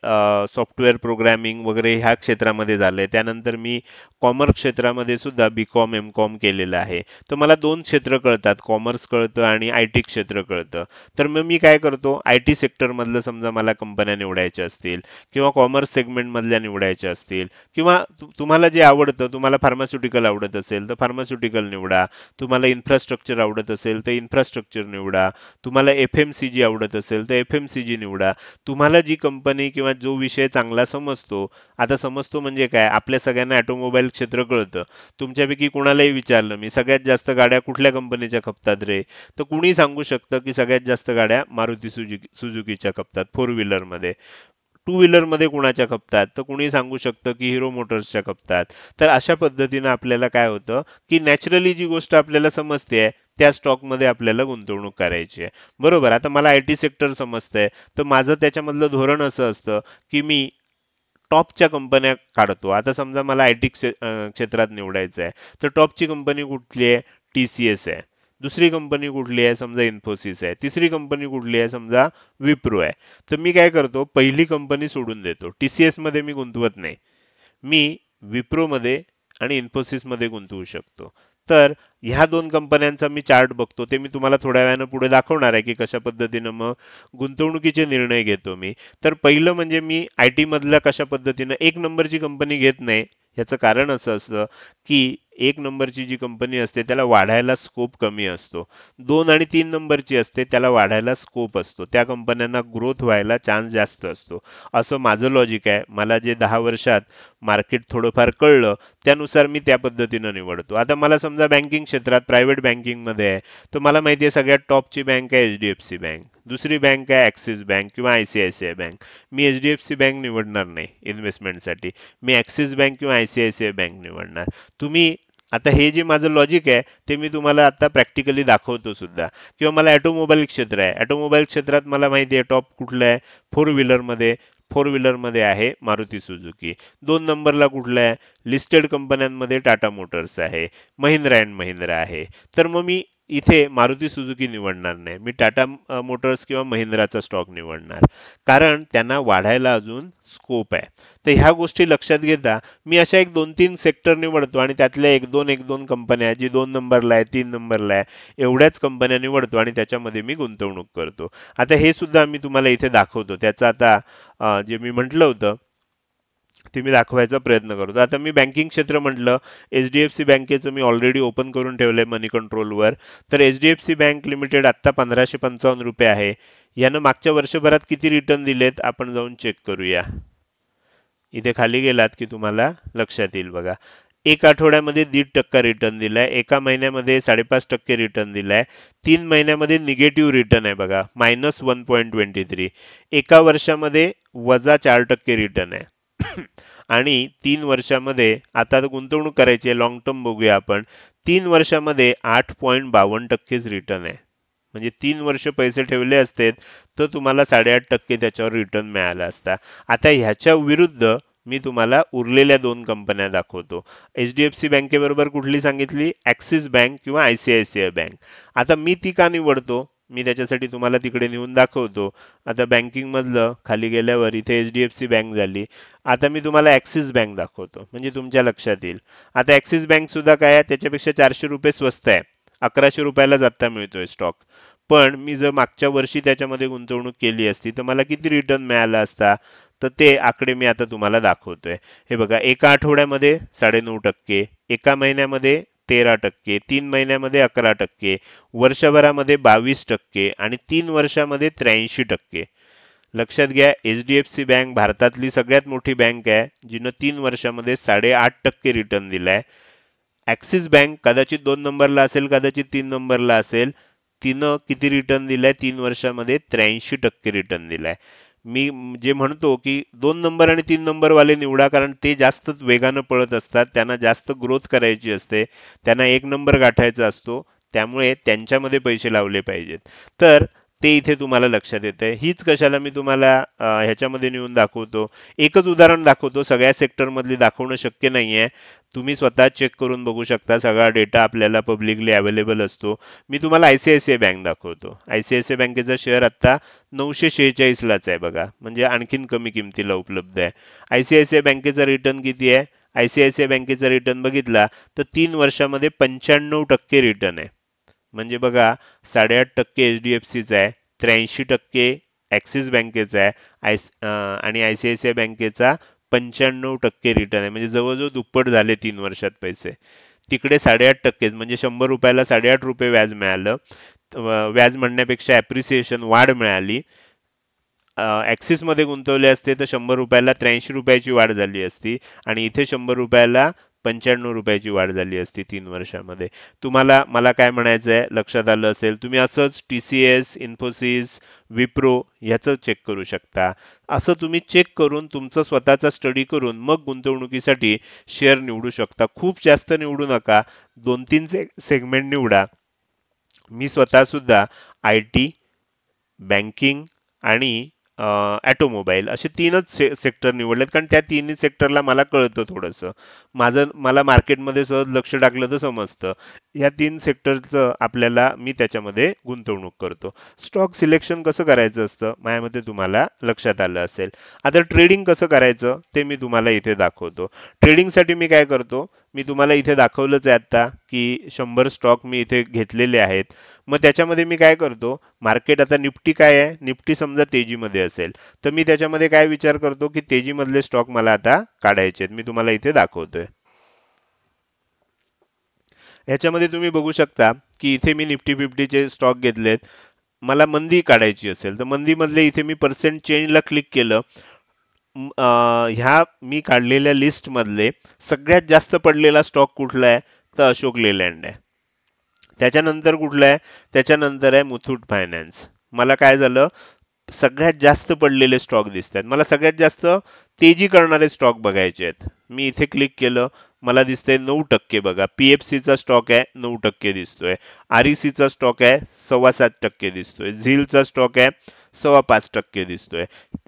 सॉफ्टवेअर प्रोग्रॅमिंग वगैरे ह्या क्षेत्रामध्ये झालंय. त्यानंतर मी कॉमर्स क्षेत्रामध्ये सुद्धा BCom MCom केलेलं आहे. तर मला 2 क्षेत्र कळतात, कॉमर्स कळतं आणि IT क्षेत्र कळतं. तर मग मी काय करतो, IT सेक्टर मधलं समजा मला कंपन्या निवडायच्या असतील किंवा कॉमर्स सेगमेंट मधल्या निवडायच्या असतील किंवा तुम्हाला जे आवडतं, तुम्हाला फार्मास्युटिकल आवडत असेल तर फार्मास्युटिकल निवडा. तुम्हाला इन्फ्रास्ट्रक्चर आवडत असेल तर इन्फ्रास्ट्रक्चर निवडा. तुम्हाला FMCG आवडत असेल तर FMCG निवडा. तुम्हाला जी कंपनी किंवा जो विषय चांगला समजतो, आता समजतो म्हणजे काय, आपल्या सगळ्यांना ऑटोमोबाईल क्षेत्र कळतं. तुमच्यापैकी कोणालाही विचारलं मी सगळ्यात जास्त गाड्या कुठल्या कंपनीच्या खपतात रे, तर कुणी सांगू शकतं की सगळ्यात जास्त गाड्या मारुती सुझुकीच्या खपतात 4 व्हीलर मध्ये. टू व्हीलर मध्ये कुणाच्या खपतात, तर कुणी सांगू शकतं की हिरो मोटर्सच्या खपतात. तर अशा पद्धतीनं आपल्याला काय होतं की नॅचरली जी गोष्ट आपल्याला समजते त्या स्टॉकमध्ये आपल्याला गुंतवणूक करायची आहे. बरोबर. आता मला आयटी सेक्टर समजतंय, तर माझं त्याच्यामधलं धोरण असं असतं की मी टॉपच्या कंपन्या काढतो. आता समजा मला आयटी क्षेत्रात निवडायचं आहे, तर टॉपची कंपनी कुठली आहे? टीसीएस आहे. दुसरी कंपनी कुठली आहे? समजा इन्फोसिस आहे. तिसरी कंपनी कुठली आहे? समजा विप्रो आहे. तर मी काय करतो, पहिली कंपनी सोडून देतो. टीसीएस मध्ये मी गुंतवत नाही. मी विप्रोमध्ये आणि इन्फोसिसमध्ये गुंतवू शकतो. तर ह्या दोन कंपन्यांचा मी चार्ट बघतो. ते मी तुम्हाला थोड्या वेळानं पुढे दाखवणार आहे की कशा पद्धतीनं मग गुंतवणुकीचे निर्णय घेतो मी. तर पहिलं म्हणजे मी आयटी मधल्या कशा पद्धतीनं एक नंबरची कंपनी घेत नाही. याचं कारण असं असतं की एक नंबरची जी कंपनी असते त्याला वाढायला स्कोप कमी असतो. 2 आणि 3 नंबरची असते त्याला वाढायला स्कोप असतो. त्या कंपन्यांना ग्रोथ व्हायला चान्स जास्त असतो. असं माझं लॉजिक आहे. मला जे 10 वर्षात मार्केट थोडंफार कळलं त्यानुसार मी त्या पद्धतीनं निवडतो. आता मला समजा बँकिंग क्षेत्रात प्रायव्हेट बँकिंगमध्ये आहे, तर मला माहिती आहे सगळ्यात टॉपची बँक आहे एचडीएफसी बँक. दुसरी बँक आहे ॲक्सिस बँक किंवा आयसीआयसीआय बँक. मी एचडीएफसी बँक निवडणार नाही इन्व्हेस्टमेंटसाठी. मी ॲक्सिस बँक किंवा आयसीआयसीआय बँक निवडणार. तुम्ही आता हे जे माझं लॉजिक आहे ते मी तुम्हाला आता प्रॅक्टिकली दाखवतो सुद्धा. किंवा मला ऑटोमोबाईल क्षेत्र आहे. ऑटोमोबाईल क्षेत्रात मला माहिती आहे टॉप कुठलं आहे? फोर व्हीलरमध्ये आहे मारुती सुझुकी. 2 नंबरला कुठलं आहे? लिस्टेड कंपन्यांमध्ये टाटा मोटर्स आहे, महिंद्रा अँड महिंद्रा आहे. तर मग मी इथे मारुती सुझुकी निवडणार नाही. मी टाटा मोटर्स किंवा महिंद्राचा स्टॉक निवडणार. कारण त्यांना वाढायला अजून स्कोप आहे. तर ह्या गोष्टी लक्षात घेता मी अशा एक 2-3 सेक्टर निवडतो आणि त्यातल्या एक दोन कंपन्या जी 2 नंबरला आहे, 3 नंबरला आहे, एवढ्याच कंपन्या निवडतो आणि त्याच्यामध्ये मी गुंतवणूक करतो. आता हे सुद्धा मी तुम्हाला इथे दाखवतो. त्याचं आता जे मी म्हटलं होतं ते मी दाखवायचा प्रयत्न करतो. आता मी बँकिंग क्षेत्र म्हटलं, एचडीएफसी बँकेचं मी ऑलरेडी ओपन करून ठेवलंय मनी कंट्रोलवर. तर एचडीएफसी बँक लिमिटेड आत्ता ₹1555 आहे. यानं मागच्या वर्षभरात किती रिटर्न दिलेत आपण जाऊन चेक करूया. इथे खाली गेलात की तुम्हाला लक्षात येईल बघा. एक आठवड्यामध्ये 1.5% रिटर्न दिलाय, एका महिन्यामध्ये 5.5% रिटर्न दिलाय, 3 महिन्यामध्ये निगेटिव्ह रिटर्न आहे बघा, -1.23. एका वर्षामध्ये वजा 4% रिटर्न आहे. आणि 3 वर्षामध्ये आता गुंतवणूक करायची आहे, लॉंग टर्म बघूया आपण. 3 वर्षामध्ये 8.52%च रिटर्न आहे. म्हणजे 3 वर्ष पैसे ठेवले असते तर तुम्हाला 8.5% त्याच्यावर रिटर्न मिळाला असता. आता ह्याच्या विरुद्ध मी तुम्हाला उरलेल्या 2 कंपन्या दाखवतो. एचडीएफसी बँकेबरोबर कुठली सांगितली? ॲक्सिस बँक किंवा आयसीआयसीआय बँक. आता मी ती का निवडतो? मी त्याच्यासाठी तुम्हाला तिकडे नेऊन दाखवतो. आता बँकिंग मधलं खाली गेल्यावर इथे एचडीएफसी बँक झाली. आता मी तुम्हाला ॲक्सिस बँक दाखवतो म्हणजे तुमच्या लक्षात येईल. आता ॲक्सिस बँक सुद्धा काय आहे, त्याच्यापेक्षा ₹400 स्वस्त आहे. ₹1100 आत्ता मिळतोय स्टॉक. पण मी जर मागच्या वर्षी त्याच्यामध्ये गुंतवणूक केली असती तर मला किती रिटर्न मिळाला असता? तर ते आकडे मी आता तुम्हाला दाखवतोय. हे बघा, एका आठवड्यामध्ये 9.5%, एका महिन्यामध्ये 13%, 3 महिन्यामध्ये 11%, वर्षभरामध्ये 22% आणि 3 वर्षामध्ये 83%. लक्षात घ्या, एचडीएफसी बँक भारतातली सगळ्यात मोठी बँक आहे जिनं 3 वर्षामध्ये 8.5% रिटर्न दिलाय. ॲक्सिस बँक कदाचित 2 नंबरला असेल, कदाचित 3 नंबरला असेल. तिनं किती रिटर्न दिलाय? 3 वर्षामध्ये 83% रिटर्न दिलाय. मी जे म्हणतो की 2 नंबर आणि 3 नंबर वाले निवडा, कारण ते जास्त वेगानं पळत असतात, त्यांना जास्त ग्रोथ करायची असते, त्यांना 1 नंबर गाठायचा असतो, त्यामुळे त्यांच्यामध्ये पैसे लावले पाहिजेत. तर ते इथे तुम्हाला लक्षात येतंय. हीच कशाला मी तुम्हाला ह्याच्यामध्ये नेऊन दाखवतो. एकच उदाहरण दाखवतो, सगळ्या सेक्टरमधली दाखवणं शक्य नाहीये. तुम्ही स्वतः चेक करून बघू शकता, सगळा डेटा आपल्याला पब्लिकली अवेलेबल असतो. मी तुम्हाला आयसीआयसीआय बँक दाखवतो. आयसीआयसीआय बँकेचा शेअर आता 946लाच आहे बघा, म्हणजे आणखीन कमी किमतीला उपलब्ध आहे. आयसीआयसीआय बँकेचा रिटर्न किती आहे? आयसीआयसीआय बँकेचा रिटर्न बघितला तर 3 वर्षामध्ये 95% रिटर्न आहे. म्हणजे बघा, 8.5% एचडीएफसीचा आहे, 83% ॲक्सिस बँकेचा आहे, आणि आयसीआयसीआय बँकेचा 95% रिटर्न आहे. म्हणजे जवळजवळ दुप्पट झाले 3 वर्षात पैसे. तिकडे 8.5%, म्हणजे ₹100ला ₹8.5 व्याज मिळालं. व्याज म्हणण्यापेक्षा ॲप्रिसिएशन, वाढ मिळाली. ॲक्सिस मध्ये गुंतवले असते तर ₹100ला ₹83ची वाढ झाली असती आणि इथे ₹100ला 95 रुपयाची वाढ झाली असती 3 वर्षामध्ये. तुम्हाला मला काय म्हणायचं आहे लक्षात आलं असेल. तुम्ही असंच TCS, इन्फोसिस, विप्रो ह्याचं चेक करू शकता. असं तुम्ही चेक करून तुमचं स्वतःचा स्टडी करून मग गुंतवणुकीसाठी शेअर निवडू शकता. खूप जास्त निवडू नका, 2-3 सेगमेंट निवडा. मी स्वतः सुद्धा IT, बँकिंग आणि ऑटोमोबाईल असे 3च सेक्टर निवडलेत, कारण त्या तिन्ही सेक्टरला मला कळतं थोडंसं. मला मार्केटमध्ये सहज लक्ष टाकलं तर समजतं. या 3 सेक्टरचं आपल्याला मी त्याच्यामध्ये गुंतवणूक करतो. स्टॉक सिलेक्शन कसं करायचं असतं माझ्या मते तुम्हाला लक्षात आलं असेल. आता ट्रेडिंग कसं करायचं ते मी तुम्हाला इथे दाखवतो. ट्रेडिंगसाठी मी काय करतो, मी तुम्हाला इथे दाखवलंच आहे आता की 100 स्टॉक मी इथे घेतलेले आहेत. मग त्याच्यामध्ये मी काय करतो, मार्केट आता निफ्टी काय आहे, निफ्टी समजा तेजीमध्ये असेल तर मी त्याच्यामध्ये काय विचार करतो की तेजीमधले स्टॉक मला आता काढायचे आहेत. मी तुम्हाला इथे दाखवतोय. ह्याच्यामध्ये तुम्ही बघू शकता की इथे मी निफ्टी 50चे स्टॉक घेतलेत. मला मंदी काढायची असेल तर मंदीमधले इथे मी पर्सेंट चेंजला क्लिक केलं. ह्या मी काढलेल्या लिस्ट मधले सगळ्यात जास्त पडलेला स्टॉक कुठला आहे तर अशोक लेलँड आहे. त्याच्यानंतर कुठला आहे, त्याच्यानंतर आहे मुथूट फायनान्स. मला काय झालं, सगळ्यात जास्त पडलेले स्टॉक दिसत आहेत. मला सगळ्यात जास्त तेजी करणारे स्टॉक बघायचे आहेत. मी इथे क्लिक केलं, मला दिसतंय 9% बघा. PFCचा स्टॉक आहे 9% दिसतोय. RECचा स्टॉक आहे 7.25% दिसतोय. झीलचा स्टॉक आहे 5.25% दिसतोय.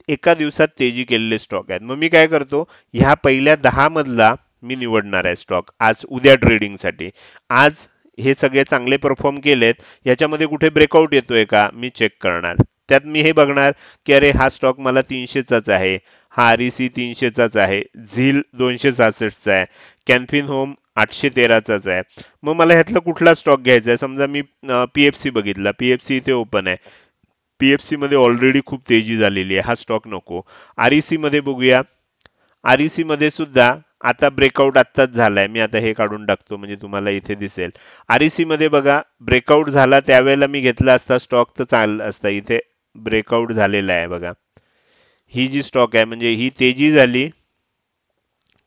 एका दिवसात तेजी केलेले स्टॉक आहेत. मग मी काय करतो, ह्या पहिल्या 10 मधला मी निवडणार आहे स्टॉक आज उद्या ट्रेडिंगसाठी. आज हे सगळे चांगले परफॉर्म केलेत, याच्यामध्ये कुठे ब्रेकआउट येतोय का मी चेक करणार. त्यात मी हे बघणार की अरे हा स्टॉक मला 300चाच आहे, हा REC 300चाच आहे, झील 266चा आहे, कॅन्फिन होम 813चाच आहे. मग मला ह्यातला कुठला स्टॉक घ्यायचा आहे. समजा मी PFC बघितला, PFC इथे ओपन आहे. PFC मध्ये ऑलरेडी खूप तेजी झालेली आहे, हा स्टॉक नको. REC मध्ये बघूया. REC मध्ये सुद्धा आता ब्रेकआउट आत्ताच झालाय. मी आता हे काढून टाकतो म्हणजे तुम्हाला इथे दिसेल. REC मध्ये बघा ब्रेकआउट झाला त्यावेळेला मी घेतला असता स्टॉक तर चालला असता. इथे ब्रेकआउट झालेला आहे बघा. ही जी स्टॉक आहे म्हणजे ही तेजी झाली,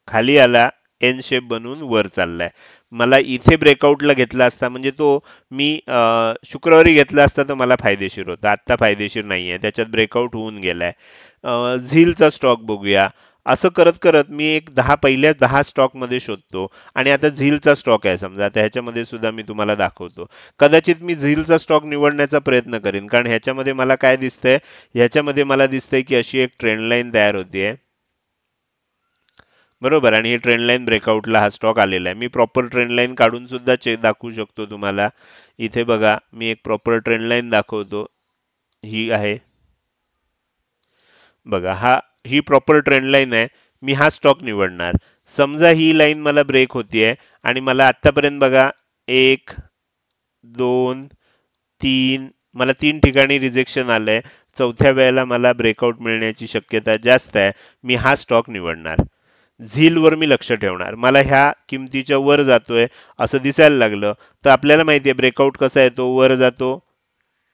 खाली आला, एन शेप बनवून वर चाललाय. मला इथे ब्रेकआउटला घेतला असता म्हणजे तो मी शुक्रवारी घेतला असता तर मला फायदेशीर होता. आत्ता फायदेशीर नाहीये, त्याच्यात ब्रेकआउट होऊन गेलाय. झीलचा स्टॉक बघूया. असं करत करत मी एक पहिल्या 10 स्टॉक मध्ये शोधतो. आणि आता झीलचा स्टॉक आहे समजा, तर ह्याच्यामध्ये सुद्धा मी तुम्हाला दाखवतो. कदाचित मी झीलचा स्टॉक निवडण्याचा प्रयत्न करेन, कारण ह्याच्यामध्ये मला काय दिसतंय, ह्याच्यामध्ये मला दिसतंय की अशी एक ट्रेंड लाईन तयार होतीये बरोबर. आणि ही ट्रेंड लाईन ब्रेकआउटला हा स्टॉक आलेला आहे. मी प्रॉपर ट्रेंड लाईन काढून सुद्धा दाखवू शकतो तुम्हाला. इथे बघा मी एक प्रॉपर ट्रेंड लाईन दाखवतो. ही आहे बघा, ही प्रॉपर ट्रेंड लाईन आहे. मी हा स्टॉक निवडणार. समजा ही लाईन मला ब्रेक होतीये आणि मला आतापर्यंत बघा 1, 2, 3, मला 3 ठिकाणी रिजेक्शन आलंय. चौथ्या वेळेला मला ब्रेकआउट मिळण्याची शक्यता जास्त आहे. मी हा स्टॉक निवडणार. झीलवर मी लक्ष ठेवणार. मला ह्या किमतीच्या वर जातोय असं दिसायला लागलं तर आपल्याला माहिती आहे ब्रेकआउट कसा येतो, वर जातो,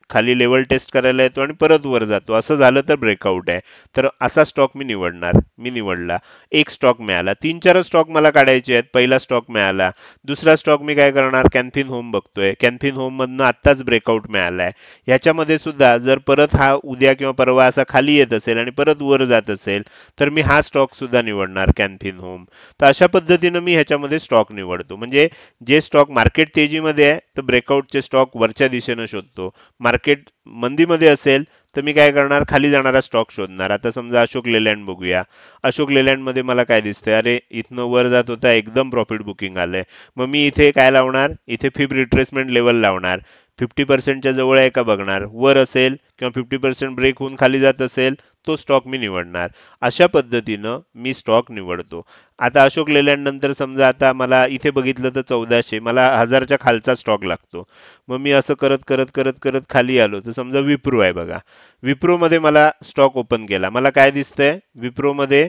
खाली लेवल टेस्ट करायला येतो आणि परत वर जातो. असं झालं तर ब्रेकआउट आहे. तर असा स्टॉक मी निवडणार. मी निवडला, एक स्टॉक मिळाला. 3-4 स्टॉक मला काढायचे आहेत. पहिला स्टॉक मिळाला. दुसरा स्टॉक मी काय करणार, कॅन्फिन होम बघतोय. कॅन्फिन होम मधनं आत्ताच ब्रेकआउट मिळालाय. ह्याच्यामध्ये सुद्धा जर परत हा उद्या किंवा परवा असा खाली येत असेल आणि परत वर जात असेल तर मी हा स्टॉक सुद्धा निवडणार, कॅन्फिन होम. तर अशा पद्धतीनं मी ह्याच्यामध्ये स्टॉक निवडतो. म्हणजे जे स्टॉक मार्केट तेजीमध्ये आहे तर ब्रेकआउटचे स्टॉक वरच्या दिशेनं शोधतो. मार्केट मंदीमध्ये असेल तर मी काय करणार, खाली जाणारा स्टॉक शोधणार. आता समजा अशोक लेलँड बघूया. अशोक लेलँड मध्ये मला काय दिसतंय, अरे इथनं वर जात होता, एकदम प्रॉफिट बुकिंग आलंय. मग मी इथे काय लावणार, इथे फिब रिट्रेसमेंट लेवल लावणार. 50%च्या जवळ आहे का बघणार. वर असेल किंवा 50% ब्रेक होऊन खाली जात असेल तो स्टॉक मी निवडणार. अशा पद्धतीनं मी स्टॉक निवडतो. आता अशोक लेलँड नंतर समजा आता मला इथे बघितलं तर 1400, मला 1000च्या खालचा स्टॉक लागतो. मग मी असं करत करत करत करत खाली आलो तर समजा विप्रो आहे बघा. विप्रो मध्ये मला स्टॉक ओपन केला. मला काय दिसतंय, विप्रो मध्ये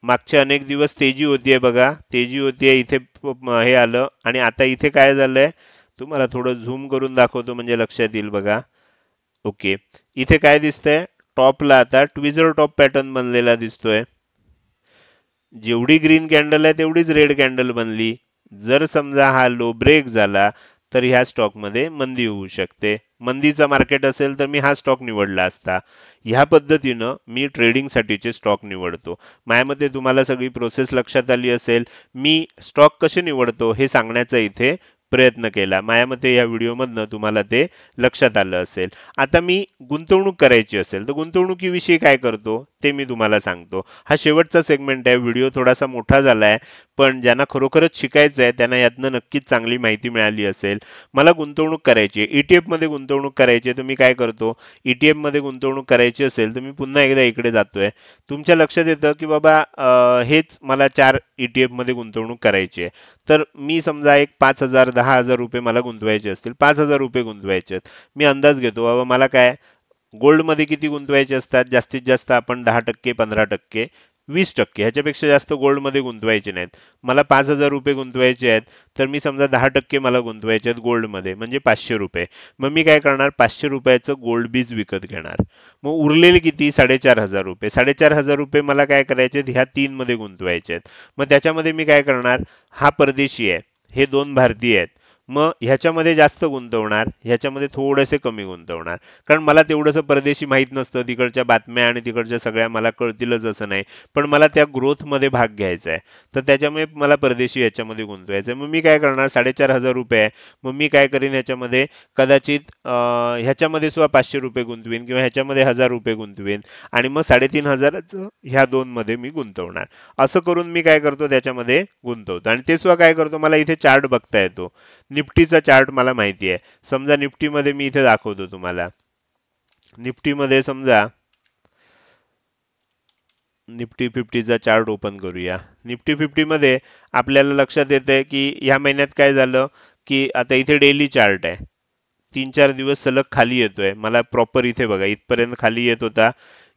मागचे अनेक दिवस तेजी होतीये बघा, तेजी होतीये. इथे हे आलं आणि आता इथे काय झालंय, तुम्हाला थोडं झूम करून दाखवतो म्हणजे लक्षात येईल बघा. ओके, इथे काय दिसतंय, टॉपला आता ट्विझर टॉप पॅटर्न बनलेला दिसतोय. जेवढी ग्रीन कॅन्डल आहे तेवढीच रेड कॅन्डल बनली. जर समजा हा लो ब्रेक झाला तर ह्या स्टॉकमध्ये मंदी होऊ शकते. मंदीचा मार्केट असेल तर मी हा स्टॉक निवडला असता. ह्या पद्धतीनं मी ट्रेडिंगसाठीचे स्टॉक निवडतो. माझ्या मते तुम्हाला सगळी प्रोसेस लक्षात आली असेल. मी स्टॉक कसे निवडतो हे सांगण्याचा इथे प्रयत्न केला. माझ्या मते या व्हिडिओमधनं तुम्हाला ते लक्षात आलं असेल. आता मी गुंतवणूक करायची असेल तर गुंतवणुकीविषयी काय करतो ते मी तुम्हाला सांगतो. हा शेवटचा सेगमेंट आहे. व्हिडिओ थोडासा मोठा झालाय, पण ज्यांना खरोखरच शिकायचं आहे त्यांना यातनं नक्कीच चांगली माहिती मिळाली असेल. मला गुंतवणूक करायची आहे, ईटीएफ मध्ये गुंतवणूक करायची आहे, तर मी काय करतो, ईटीएफ मध्ये गुंतवणूक करायची असेल तर मी पुन्हा एकदा इकडे जातोय. तुमच्या लक्षात येतं की बाबा हेच मला 4 ईटीएफ मध्ये गुंतवणूक करायची आहे. तर मी समजा एक 5,000 10,000 रुपये मला गुंतवायचे असतील, 5,000 रुपये गुंतवायचे आहेत. मी अंदाज घेतो बाबा मला काय गोल्डमध्ये किती गुंतवायचे असतात, जास्तीत जास्त आपण 10%, 15%, 20%, ह्याच्यापेक्षा जास्त गोल्डमध्ये गुंतवायचे नाहीत. मला 5,000 रुपये गुंतवायचे आहेत, तर मी समजा 10% मला गुंतवायचे आहेत गोल्डमध्ये, म्हणजे 500 रुपये. मग मी काय करणार, 500 रुपयाचं गोल्ड बीज विकत घेणार. मग उरलेले किती, 4,500 रुपये. 4,500 रुपये मला काय करायचे आहेत, ह्या 3 मध्ये गुंतवायचे आहेत. मग त्याच्यामध्ये मी काय करणार, हा परदेशी आहे, हे 2 भारतीय आहेत. मग ह्याच्यामध्ये जास्त गुंतवणार, ह्याच्यामध्ये थोडेसे कमी गुंतवणार. कारण मला तेवढंसं परदेशी माहीत नसतं, तिकडच्या बातम्या आणि तिकडच्या सगळ्या मला कळतीलच असं नाही. पण मला त्या ग्रोथमध्ये भाग घ्यायचा आहे, तर त्याच्यामुळे मला परदेशी याच्यामध्ये गुंतवायचं आहे. मग मी काय करणार, 4,500 रुपये आहे, मग मी काय करीन, ह्याच्यामध्ये कदाचित ह्याच्यामध्ये सुद्धा 500 रुपये गुंतवीन किंवा ह्याच्यामध्ये 1,000 रुपये गुंतवीन आणि मग 3,500चं ह्या 2 मध्ये मी गुंतवणार. असं करून मी काय करतो, त्याच्यामध्ये गुंतवतो. आणि ते सुद्धा काय करतो, मला इथे चार्ट बघता येतो, निफ्टीचा चार्ट मला माहिती आहे. समजा निफ्टीमध्ये मी इथे दाखवतो तुम्हाला. निफ्टीमध्ये समजा निफ्टी 50चा चार्ट ओपन करूया. निफ्टी 50 मध्ये आपल्याला लक्षात येतंय की ह्या महिन्यात काय झालं, की आता इथे डेली चार्ट आहे, 3-4 दिवस सलग खाली येतोय. मला प्रॉपर इथे बघा, इथपर्यंत खाली येत होता,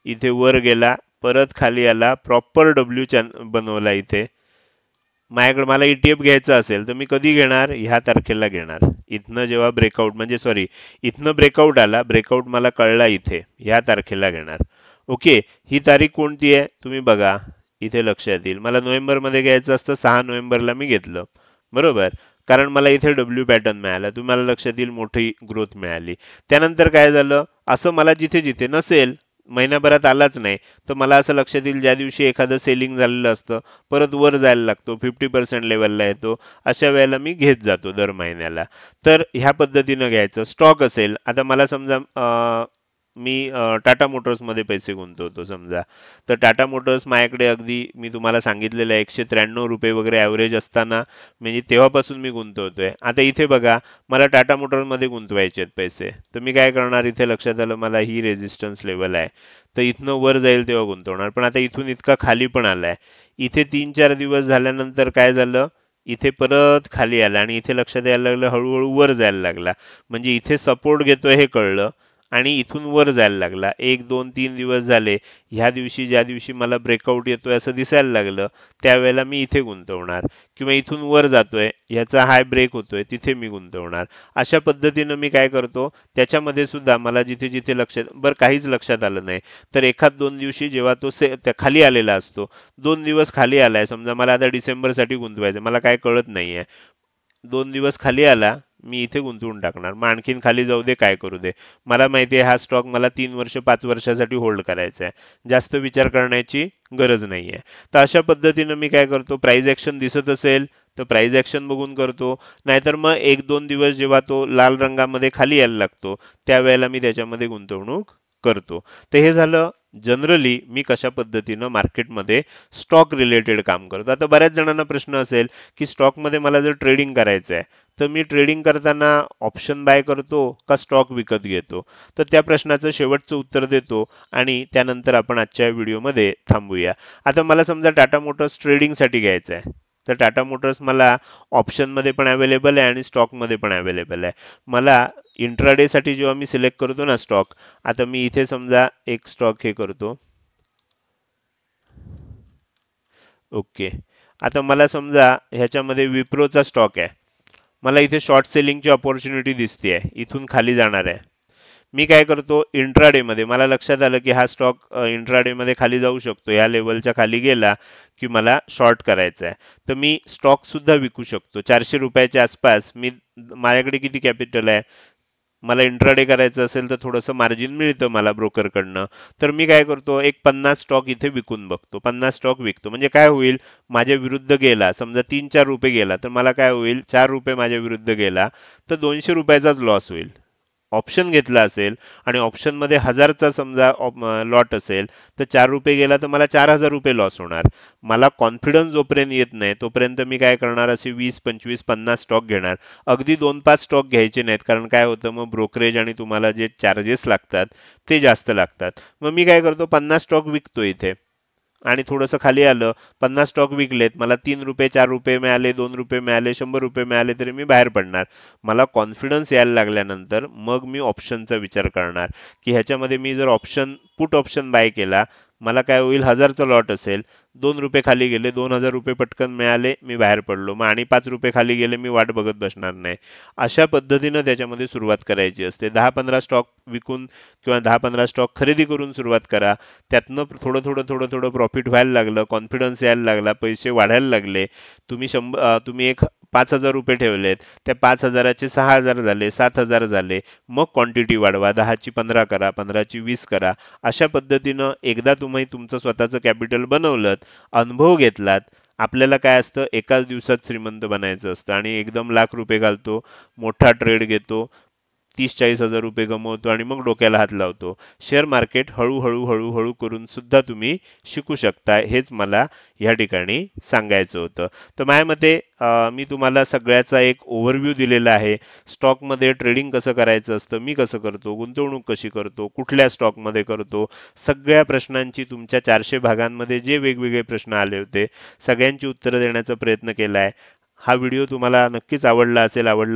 इथे वर गेला, परत खाली आला, प्रॉपर डब्ल्यू बनवला इथे. माझ्याकडे मला ईटीएफ घ्यायचं असेल तर मी कधी घेणार, ह्या तारखेला घेणार. इथनं जेव्हा ब्रेकआउट, म्हणजे सॉरी, इथनं ब्रेकआउट आला, ब्रेकआउट मला कळला इथे, ह्या तारखेला घेणार. ओके, ही तारीख कोणती आहे तुम्ही बघा, इथे लक्षात येईल. मला नोव्हेंबरमध्ये घ्यायचं असतं, 6 नोव्हेंबरला मी घेतलं, बरोबर. कारण मला इथे डब्ल्यू पॅटर्न मिळाला, तुम्हाला लक्षात येईल मोठी ग्रोथ मिळाली. त्यानंतर काय झालं, असं मला जिथे जिथे नसेल, महिन्याभरात आलाच नाही, तर मला असं लक्षात येईल ज्या दिवशी एखादं सेलिंग झालेलं असतं, परत वर जायला लागतो, 50% लेवलला येतो, अशा वेळेला मी घेत जातो दर महिन्याला. तर ह्या पद्धतीनं घ्यायचं. स्टॉक असेल, आता मला समजा मी टाटा मोटर्समध्ये पैसे गुंतवतो समजा, तर टाटा मोटर्स माझ्याकडे अगदी मी तुम्हाला सांगितलेलं आहे 193 रुपये वगैरे ॲव्हरेज असताना, म्हणजे तेव्हापासून मी गुंतवतोय. आता इथे बघा, मला टाटा मोटर्समध्ये गुंतवायचे आहेत पैसे, तर मी काय करणार, इथे लक्षात आलं मला ही रेजिस्टन्स लेवल आहे, तर इथनं वर जाईल तेव्हा गुंतवणार. पण आता इथून इतका खाली पण आलाय, इथे 3-4 दिवस झाल्यानंतर काय झालं, इथे परत खाली आला आणि इथे लक्षात यायला लागलं हळूहळू वर जायला लागला. म्हणजे इथे सपोर्ट घेतोय हे कळलं आणि इथून वर जायला लागला. 1-2-3 दिवस झाले, ह्या दिवशी ज्या दिवशी मला ब्रेकआउट येतोय असं दिसायला लागलं, त्यावेळेला मी इथे गुंतवणार. किंवा इथून वर जातोय, ह्याचा हाय ब्रेक होतोय, तिथे मी गुंतवणार. अशा पद्धतीनं मी काय करतो, त्याच्यामध्ये सुद्धा मला जिथे जिथे लक्षात, बरं काहीच लक्षात आलं नाही, तर 1-2 दिवशी जेव्हा तो त्या खाली आलेला असतो, 2 दिवस खाली आलाय, समजा मला आता डिसेंबरसाठी गुंतवायचं, मला काय कळत नाहीये, 2 दिवस खाली आला, मी इथे गुंतवून टाकणार. मग आणखीन खाली जाऊ दे, काय करू दे, मला माहिती आहे हा स्टॉक मला 3 वर्ष 5 वर्षासाठी होल्ड करायचा आहे, जास्त विचार करण्याची गरज नाहीये. तर अशा पद्धतीनं मी काय करतो, प्राइस ऍक्शन दिसत असेल तर प्राइस ऍक्शन बघून करतो, नाहीतर मग 1-2 दिवस जेव्हा तो लाल रंगामध्ये खाली यायला लागतो, त्यावेळेला मी त्याच्यामध्ये गुंतवणूक करतो. तर हे झालं जनरली मी कशा पद्धतीनं मार्केटमध्ये स्टॉक रिलेटेड काम करतो. आता बऱ्याच जणांना प्रश्न असेल की स्टॉकमध्ये मला जर ट्रेडिंग करायचं आहे, तर मी ट्रेडिंग करताना ऑप्शन बाय करतो का स्टॉक विकत घेतो? तर त्या प्रश्नाचं शेवटचं उत्तर देतो आणि त्यानंतर आपण आजच्या व्हिडिओमध्ये थांबूया. आता मला समजा टाटा मोटर्स ट्रेडिंगसाठी घ्यायचं आहे, तर टाटा मोटर्स मला ऑप्शनमध्ये पण अवेलेबल आहे आणि स्टॉकमध्ये पण अवेलेबल आहे. मला इंट्राडेसाठी जेव्हा मी सिलेक्ट करतो ना स्टॉक, आता मी इथे समजा एक स्टॉक हे करतो, ओके. आता मला समजा ह्याच्यामध्ये विप्रोचा स्टॉक आहे, मला इथे शॉर्ट सेलिंगची अपॉर्च्युनिटी दिसते आहे, इथून खाली जाणार आहे. मी काय करतो, इंट्राडे मध्ये मला लक्षात आलं की हा स्टॉक इंट्राडे मध्ये खाली जाऊ शकतो, या लेवलच्या खाली गेला की मला शॉर्ट करायचा आहे, तर मी स्टॉक सुद्धा विकू शकतो. 400 रुपयाच्या आसपास मी, माझ्याकडे किती कॅपिटल आहे, मला इंट्राडे करायचं असेल तर थोडंसं मार्जिन मिळतं मला ब्रोकरकडनं, तर मी काय करतो, एक 50 स्टॉक इथे विकून बघतो. 50 स्टॉक विकतो म्हणजे काय होईल, माझ्या विरुद्ध गेला समजा 3-4 रुपये गेला तर मला काय होईल, 4 रुपये माझ्या विरुद्ध गेला तर 200 रुपयाचाच लॉस होईल. ऑप्शन घेतला असेल आणि ऑप्शनमध्ये 1000चा समजा लॉट असेल तर 4 रुपये गेला तर मला 4000 रुपये लॉस होणार. मला कॉन्फिडन्स जोपर्यंत येत नाही तोपर्यंत मी काय करणार, असे 20-25-50 स्टॉक घेणार. अगदी 2-5 स्टॉक घ्यायचे नाहीत, कारण काय होतं मग ब्रोकरेज आणि तुम्हाला जे चार्जेस लागतात ते जास्त लागतात. मग मी काय करतो, 50 स्टॉक विकतो इथे आणि थोडंसं खाली आलं, 50 स्टॉक विकलेत, मला 3 रुपये 4 रुपये मिळाले, 2 रुपये मिळाले, 100 रुपये मिळाले तरी मी बाहेर पडणार. मला कॉन्फिडन्स यायला लागल्यानंतर मग मी ऑप्शनचा विचार करणार की ह्याच्यामध्ये मी जर पुट ऑप्शन बाय केला, मला काय होईल, 1000चा लॉट असेल, 2 रुपये खाली गेले, 2000 रुपये पटकन मिळाले, मी बाहेर पडलो. मग आणि 5 रुपये खाली गेले, मी वाट बघत बसणार नाही. अशा पद्धतीनं त्याच्यामध्ये सुरुवात करायची असते. 10-15 स्टॉक विकून किंवा 10-15 स्टॉक खरेदी करून सुरुवात करा. त्यातनं थोडं थोडं थोडं थोडं प्रॉफिट व्हायला लागलं, कॉन्फिडन्स यायला लागला, पैसे वाढायला लागले. तुम्ही एक 5,000 रुपये ठेवलेत, त्या 5,000चे 6,000 झाले, 7,000 झाले. मग क्वांटिटी वाढवा, 10ची 15 करा, 15ची 20 करा. अशा पद्धतीनं एकदा तुम्ही तुमचं स्वतःचं कॅपिटल बनवलं, अनुभव घेतलात, आपल्याला काय असतं, एकाच दिवसात श्रीमंत बनायचं असतं आणि एकदम लाख रुपये घालतो, मोठा ट्रेड घेतो, 30-40 हजार रुपये गमवतो आणि मग डोक्याला हात लावतो. शेअर मार्केट हळूहळू हळूहळू करून सुद्धा तुम्ही शिकू शकता, हेच मला या ठिकाणी सांगायचं होतं. तर माझ्या मते मी तुम्हाला सगळ्याचा एक ओव्हरव्ह्यू दिलेला आहे. स्टॉकमध्ये ट्रेडिंग कसं करायचं असतं, मी कसं करतो, गुंतवणूक कशी करतो, कुठल्या स्टॉकमध्ये करतो, सगळ्या प्रश्नांची, तुमच्या 400 भागांमध्ये जे वेगवेगळे प्रश्न आले होते सगळ्यांची उत्तरं देण्याचा प्रयत्न केला आहे. हा व्हिडिओ तुम्हाला नक्कीच आवडला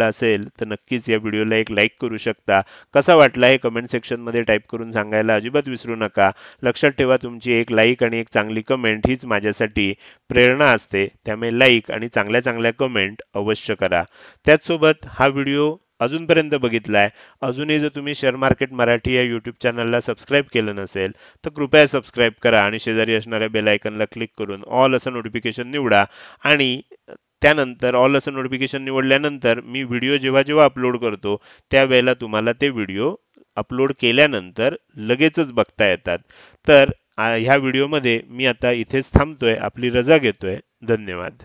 असेल तर नक्कीच या व्हिडिओला एक लाईक करू शकता. कसा वाटला हे कमेंट सेक्शनमध्ये टाईप करून सांगायला अजिबात विसरू नका. लक्षात ठेवा, तुमची एक लाईक आणि एक चांगली कमेंट हीच माझ्यासाठी प्रेरणा असते, त्यामुळे लाईक आणि चांगल्या चांगल्या कमेंट अवश्य करा. त्याचसोबत हा व्हिडिओ अजूनपर्यंत बघितलाय, अजूनही जर तुम्ही शेअर मार्केट मराठी या यूट्यूब चॅनलला सबस्क्राईब केलं नसेल तर कृपया सबस्क्राईब करा आणि शेजारी असणाऱ्या बेल आयकॉनला क्लिक करून ऑल असं नोटिफिकेशन निवडा. आणि त्यानंतर ऑल असं नोटिफिकेशन निवडल्यानंतर मी व्हिडिओ जेव्हा जेव्हा अपलोड करतो त्यावेळेला तुम्हाला ते व्हिडिओ अपलोड केल्यानंतर लगेचच बघता येतात. तर ह्या व्हिडिओमध्ये मी आता इथेच थांबतोय, आपली रजा घेतोय. धन्यवाद.